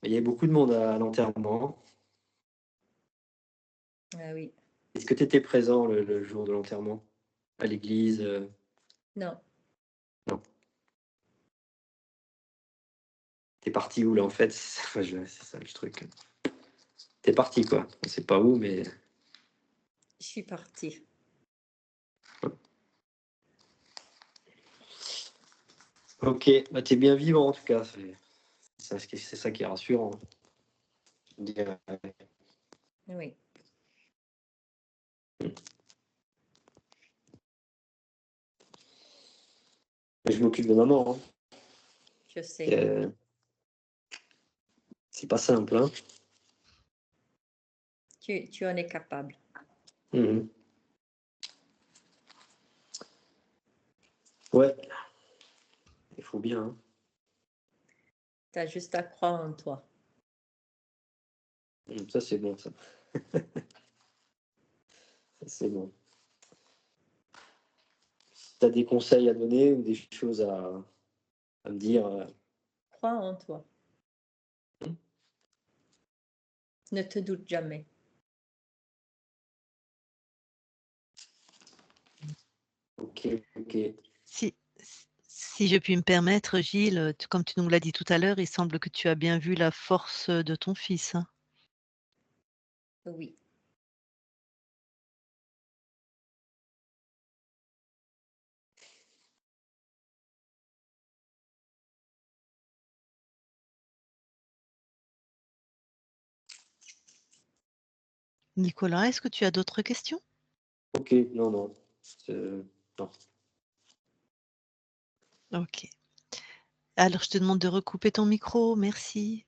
Il y a beaucoup de monde à l'enterrement. Ah oui. Est-ce que tu étais présent le jour de l'enterrement? À l'église? Non, Non. T'es parti où là en fait? C'est ça le truc. T'es parti quoi? On sait pas où, mais. je suis partie. Ok, bah t'es bien vivant en tout cas. C'est ça qui est rassurant. Je dirais. Oui, Et je m'occupe de maman. je sais. C'est pas simple, hein. Tu en es capable. Mhm. Ouais, il faut bien, hein. Tu as juste à croire en toi. Ça c'est bon, ça. Ça, c'est bon. Si t'as des conseils à donner ou des choses à me dire, Crois en toi. Ne te doute jamais. ok, ok. Si je puis me permettre, Gilles, comme tu nous l'as dit tout à l'heure, il semble que tu as bien vu la force de ton fils, hein. Oui, Nicolas, est-ce que tu as d'autres questions? Ok, non, non. Non. Ok. Alors, je te demande de recouper ton micro. Merci.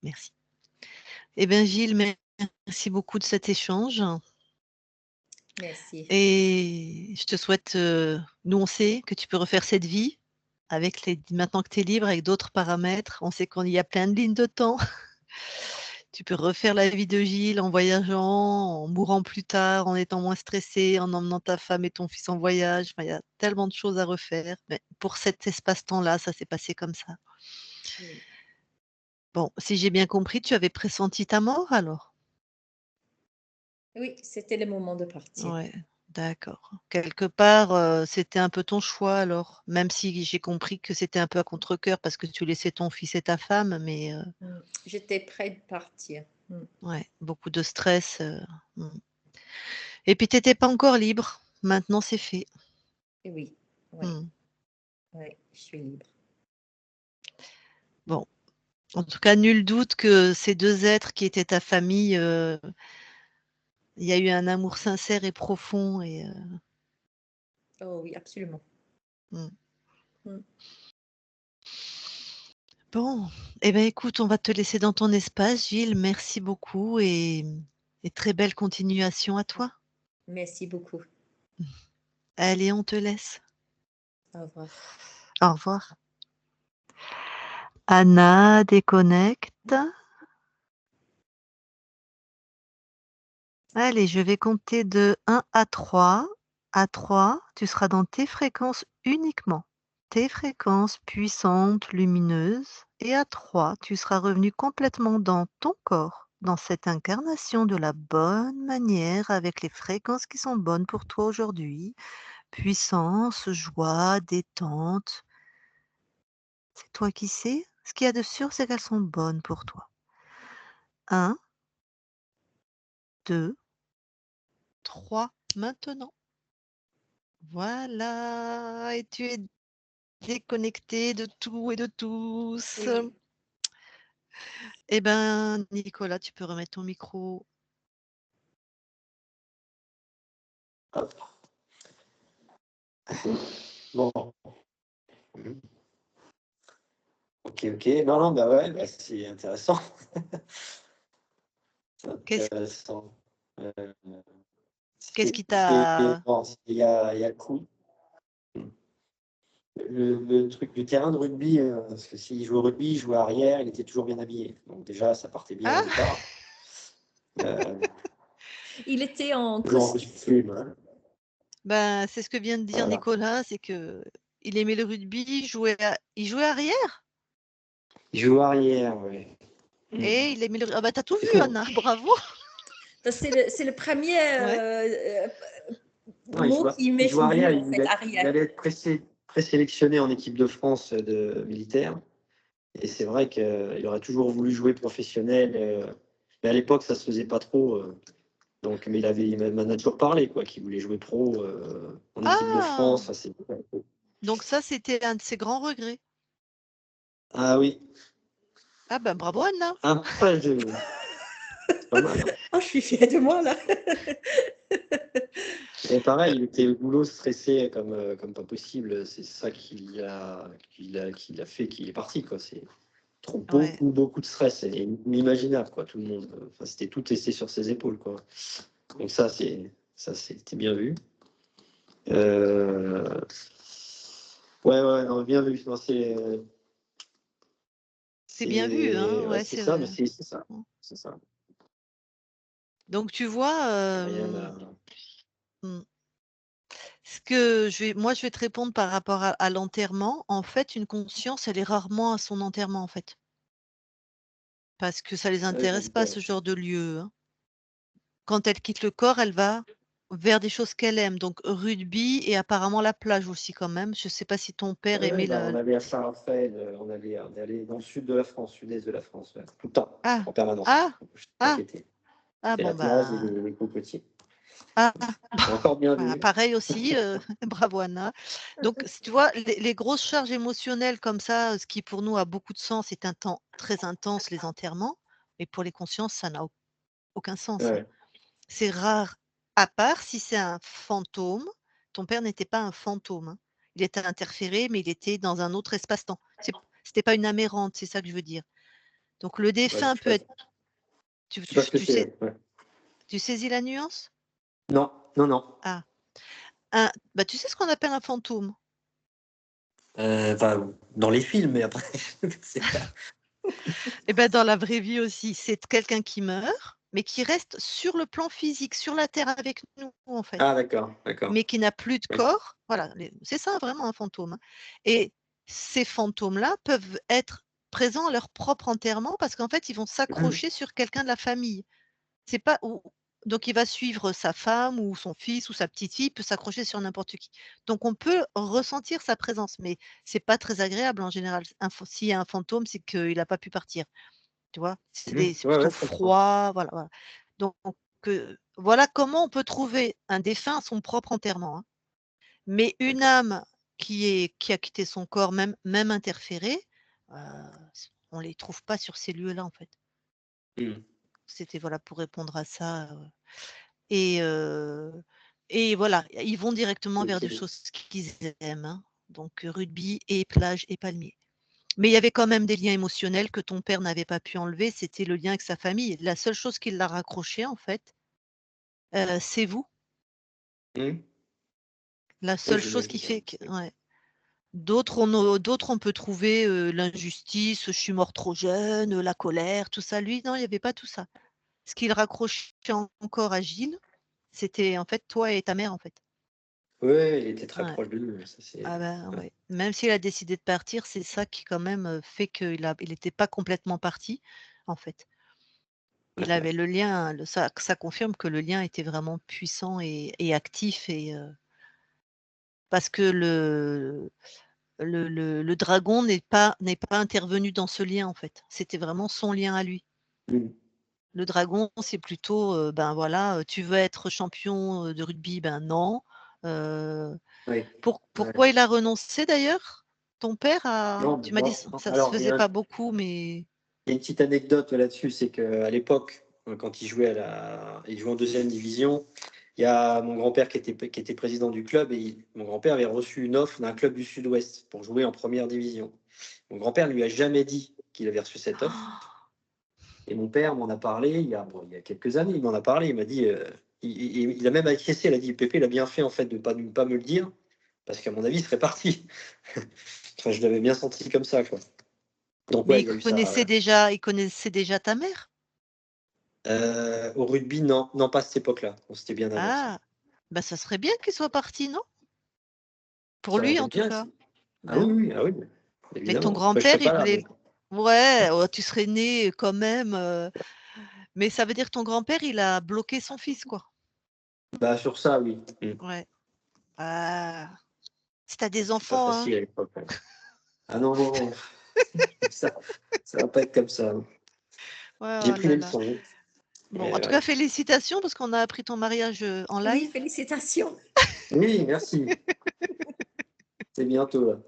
Merci. Eh bien, Gilles, merci beaucoup de cet échange. merci. Et je te souhaite, nous, on sait que tu peux refaire cette vie avec maintenant que tu es libre, avec d'autres paramètres. On sait qu'il y a plein de lignes de temps. Tu peux refaire la vie de Gilles en voyageant, en mourant plus tard, en étant moins stressé, en emmenant ta femme et ton fils en voyage. Enfin, il y a tellement de choses à refaire. Mais pour cet espace-temps-là, ça s'est passé comme ça. Oui, Bon, si j'ai bien compris, tu avais pressenti ta mort alors? oui, c'était le moment de partir. Ouais, d'accord. Quelque part, c'était un peu ton choix alors, même si j'ai compris que c'était un peu à contre-cœur parce que tu laissais ton fils et ta femme, mais J'étais prête de partir. ouais, beaucoup de stress, mmh. Et puis tu étais pas encore libre. Maintenant, c'est fait. Et oui, oui, Mmh. oui, je suis libre. Bon, en tout cas, nul doute que ces 2 êtres qui étaient ta famille, il y a eu un amour sincère et profond et Oh oui, absolument. mmh. Mm. Bon, eh ben, écoute, on va te laisser dans ton espace, Gilles. Merci beaucoup et très belle continuation à toi. Merci beaucoup. Allez, on te laisse. Au revoir. Au revoir. Anna déconnecte. Allez, je vais compter de 1 à 3. À 3, tu seras dans tes fréquences uniquement. Tes fréquences puissantes, lumineuses. Et à 3, tu seras revenu complètement dans ton corps, dans cette incarnation de la bonne manière, avec les fréquences qui sont bonnes pour toi aujourd'hui. Puissance, joie, détente. C'est toi qui sais. Ce qu'il y a de sûr, c'est qu'elles sont bonnes pour toi. 1, 2, 3, maintenant. Voilà, et tu es déconnecté de tout et de tous. Oui. Eh ben, Nicolas, tu peux remettre ton micro. Hop. Bon. Ok. Non, non, bah ouais, bah, c'est intéressant. C'est Qu'est-ce intéressant. Euh, qu'est-ce qui c'est, t'a... bon, il y a le coup. Le truc du terrain de rugby, parce que s'il jouait au rugby, il jouait arrière, il était toujours bien habillé. Donc déjà, ça partait bien au Ah, départ. Euh, Il était en Toujours en costume. costume. Hein. ben, c'est ce que vient de dire Voilà. Nicolas, c'est que il aimait le rugby, il jouait arrière Il joue arrière, oui. et il aimait le... Ah bah t'as tout C'est vu, fou. Anna, bravo. C'est le premier Ouais. Non, il mot joue, qui il m'est joue venu, arrière, en fait, il arrière. allait être présélectionné en équipe de France de militaire. Et c'est vrai qu'il aurait toujours voulu jouer professionnel. Mais à l'époque, ça se faisait pas trop. Donc, mais il m'en a toujours parlé, quoi, qu'il voulait jouer pro en équipe de France. Ah, Enfin, donc ça c'était un de ses grands regrets. ah oui. Ah ben bravo Anna. Après, c'est pas mal. Hein. Oh, je suis fière de moi, là. Et pareil, il était au boulot stressé comme pas possible. C'est ça qui l'a fait qu'il est parti, quoi. C'est Ouais. beaucoup de stress. C'est inimaginable, quoi. Tout le monde. Enfin, c'était tout testé sur ses épaules, quoi. Donc c'était bien vu. Euh, ouais, non, bien vu. Non, C'est bien vu, hein, ouais, ouais, c'est c'est ça, mais vrai. c'est ça. C'est ça. Donc tu vois, Il y a rien à. mmh, ce que moi je vais te répondre par rapport à l'enterrement. En fait, une conscience, elle est rarement à son enterrement, en fait. Parce que ça les Ouais, intéresse pas ce genre de lieu, hein. Quand elle quitte le corps, elle va vers des choses qu'elle aime, donc rugby et apparemment la plage aussi quand même. Je sais pas si ton père Ouais, aimait bah, la on allait à Saint-Raphaël, on est allé dans le sud de la France, sud-est de la France, ouais, tout le temps, ah! en permanence, Ah! chaque Ah! été. Ah Et la bon, plage et bah, les cocotiers. ah! C'est encore bien Bah, vu. pareil aussi, bravo Anna. Donc si tu vois, les grosses charges émotionnelles comme ça, ce qui pour nous a beaucoup de sens, est un temps très intense, les enterrements, mais pour les consciences, ça n'a aucun sens, hein. Ouais. C'est rare, à part si c'est un fantôme. Ton père n'était pas un fantôme, hein. Il était interféré, mais il était dans un autre espace-temps. C'était pas une âme errante, c'est ça que je veux dire. Donc le Ouais, je défunt sais peut pas, être je sais pas ce que tu sais c'est. Ouais. tu saisis la nuance? Non, non, non. Ah, tu sais ce qu'on appelle un fantôme? Enfin, dans les films, mais après, c'est pas. Et ben, dans la vraie vie aussi, c'est quelqu'un qui meurt, mais qui reste sur le plan physique, sur la terre avec nous, en fait, Ah, d'accord. mais qui n'a plus de Ouais. corps. Voilà, c'est ça vraiment un fantôme, hein, et ces fantômes-là peuvent être présents à leur propre enterrement parce qu'en fait, ils vont Mhm. s'accrocher sur quelqu'un de la famille. C'est pas ou donc il va suivre sa femme ou son fils ou sa petite-fille, il peut s'accrocher sur n'importe qui. Donc on peut ressentir sa présence, mais c'est pas très agréable en général. S'il y a un fantôme, c'est qu'il a pas pu partir. Tu vois? C'est Ouais, plutôt je comprends. froid, voilà. Donc voilà comment on peut trouver un défunt à son propre enterrement, hein. Mais une D'accord. âme qui a quitté son corps, même interférée, heu, on les trouve pas sur ces lieux-là, en fait. Mhm. C'était voilà pour répondre à ça, et heu et voilà, ils vont directement vers des Ok. choses qu'ils aiment, hein, donc rugby et plage et palmiers. Mais il y avait quand même des liens émotionnels que ton père n'avait pas pu enlever, c'était le lien avec sa famille. La seule chose qui l'a raccroché en fait, c'est vous. Mhm. La Ouais, seule chose qui j'imagine. fait que ouais. D'autres on peut trouver, l'injustice, «Je suis mort trop jeune», la colère, tout ça. Lui, non, il y avait pas tout ça. Ce qui le raccrochait encore à Gilles, c'était en fait toi et ta mère, en fait. Ouais, il était très Ouais. proche de nous, ça c'est. Ah ben, Ouais, ouais. Même s'il a décidé de partir, c'est ça qui quand même, fait il était pas complètement parti, en fait. Il d'accord. avait le lien, ça confirme que le lien était vraiment puissant et actif parce que le dragon n'est pas intervenu dans ce lien, en fait. C'était vraiment son lien à lui. Mhm. Le dragon, c'est plutôt, ben, voilà, tu veux être champion, de rugby? Ben, non. Heu, Oui. Ouais. pourquoi il a renoncé d'ailleurs? Ton père Non, tu m'as dit non. ça se Alors, faisait pas beaucoup, mais il y a une petite anecdote là-dessus, c'est qu'à l'époque, quand il jouait en deuxième division, il y a mon grand-père qui était président du club et mon grand-père avait reçu une offre d'un club du Sud-Ouest pour jouer en première division. Mon grand-père lui a jamais dit qu'il avait reçu cette offre. Oh, Et mon père m'en a parlé il y a quelques années. Il m'en a parlé. Il m'a dit, il a même acquiescé. Il a dit, Pépé, il a bien fait en fait de ne pas me le dire, parce qu'à mon avis, il serait parti. Enfin, je l'avais bien senti comme ça, quoi. Donc mais ouais, il y a eu ça. il connaissait déjà ta mère? Au rugby, non, non, pas à cette époque-là. On C'était bien avant ça. Ah, bah ça serait bien qu'il soit parti, non? Pour Ça aurait lui, été en tout bien. cas. Ah Bah oui, oui. oui, ah oui, Mais ton évidemment. Après, je serais grand-père, il pas là, mais voulait ouais, oh, tu serais né quand même, mais ça veut dire que ton grand-père, il a bloqué son fils, quoi? bah sur ça, oui. Ouais. Ah, si tu as des C'était pas enfants, hein. facile à l'époque. Ouais. Ah non, non, non. Ça, ça va pas être comme ça. Ouais, J'ai oh pris là les là. leçons. Bon, Et en tout cas, ouais. félicitations parce qu'on a appris ton mariage, en Oui, live. félicitations. Oui, merci. C'est bientôt là.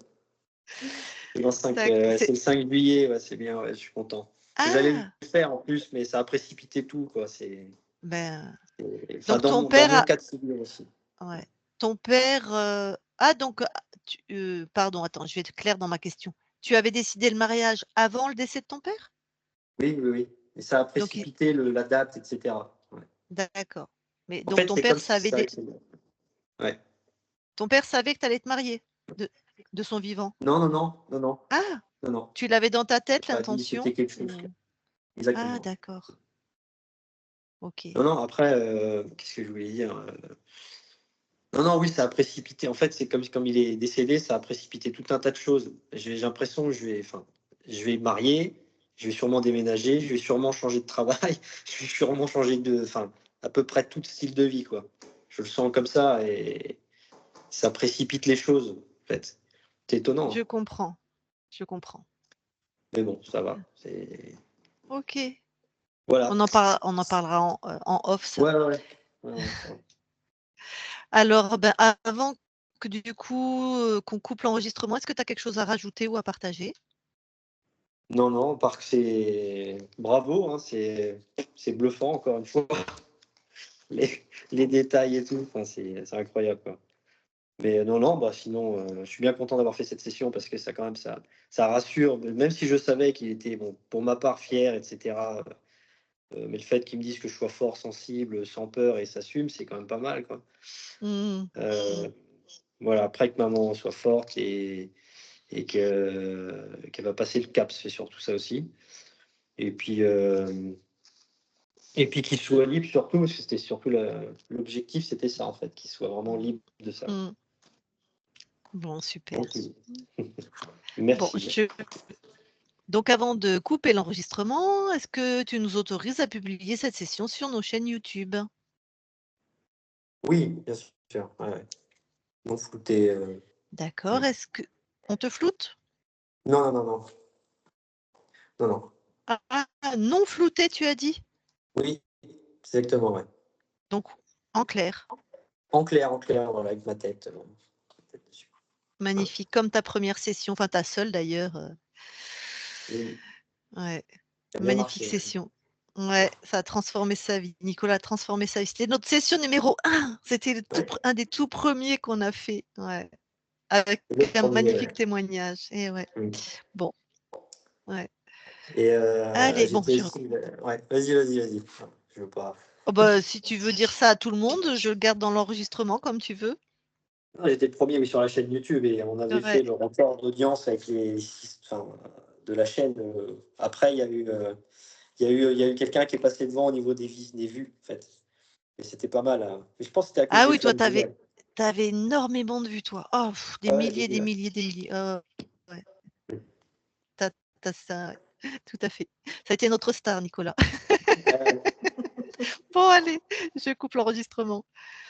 C'est C'est le 5 juillet, ouais, c'est bien, ouais, je suis content. J'allais ah! le faire en plus, mais ça a précipité tout, quoi. Ben, Enfin, donc ton dans père mon a cas de figure aussi. ouais, ton père, ah donc, pardon, attends, je vais être claire dans ma question. Tu avais décidé le mariage avant le décès de ton père? Oui, oui, oui. Et ça a Donc il précipité la date, etc. Ouais. d'accord. Mais En donc fait, ton c'est père comme si savait ça. dé Ouais. ton père savait que tu allais te marier de de son vivant? Non, non, non, non, non, Ah! non, non. Tu l'avais dans ta tête Pas dit, c'était l'intention quelque chose. ou? Ah Exactement. d'accord, Non, OK. non, après, qu'est-ce que je voulais dire? Non, non, oui, ça a précipité. En fait, c'est comme il est décédé, ça a précipité tout un tas de choses. J'ai l'impression que je vais me marier, je vais sûrement déménager, je vais sûrement changer de travail, je vais sûrement changer enfin, à peu près tout style de vie, quoi. Je le sens comme ça et ça précipite les choses, en fait. C'est étonnant, Je hein. comprends, je comprends. Mais bon, ça va. OK. Voilà. On en parlera en off ça. Ouais, ouais, ouais. Ouais, ouais, ça va. Alors, ben, avant que du coup, qu'on coupe l'enregistrement, est-ce que tu as quelque chose à rajouter ou à partager? Non, non, parce que bravo, hein, c'est bluffant, encore une fois. Les détails et tout, enfin, c'est incroyable, quoi. Mais non, non, bah, sinon, je suis bien content d'avoir fait cette session parce que ça, quand même, ça rassure, même si je savais qu'il était, bon, pour ma part, fier, etc. Mais le fait qu'il me dise que je sois fort, sensible, sans peur et s'assume, c'est quand même pas mal, quoi. Mmh. Euh, voilà, après que maman soit forte et qu'elle va passer le cap, c'est surtout ça aussi. Et puis, euh, et puis qu'il soit libre, surtout, parce que c'était surtout l'objectif, c'était ça, en fait, qu'il soit vraiment libre de ça. Mmh. Bon, super. Donc, Bon, merci. donc avant de couper l'enregistrement, est-ce que tu nous autorises à publier cette session sur nos chaînes YouTube? Oui, bien sûr. Ouais, ouais. Non flouté. D'accord. Est-ce que on te floute? Non, non, non, non. Non, non. Non flouté, tu as dit? Oui, exactement, ouais. Donc en clair. En clair, voilà, avec ma tête. Tête dessus. Magnifique, comme ta première session, enfin ta seule d'ailleurs, Oui, ouais. ça a bien Magnifique marché. Ouais. session. Ouais, ça a transformé sa vie. Nicolas a transformé sa vie. C'était notre session numéro 1. C'était Ouais, un des tout premiers qu'on a fait. Ouais. Avec c'est le un premier. magnifique Ouais. témoignage. Et ouais. Mm. Bon, ouais. Et Allez, bon, j'étais aussi. Ouais, vas-y, vas-y, vas-y. Je veux pas. oh bah, si tu veux dire ça à tout le monde, je le garde dans l'enregistrement comme tu veux. Non, j'étais le premier, mais sur la chaîne YouTube, et on avait Ouais. fait le record d'audience avec enfin, de la chaîne. Après, il y a eu quelqu'un qui est passé devant au niveau des vues, en fait. Et c'était pas mal, hein. Mais je pense que c'était à cause Ah des oui, toi, flammes tu avais, jumelles. énormément de vues, toi. Oh, des Ouais, milliers, j'ai des vu, ouais. milliers, des milliers. Ouais. T'as, t'as ça, ouais. Tout à fait. Ça a été notre star, Nicolas. Ouais. Bon, allez, je coupe l'enregistrement.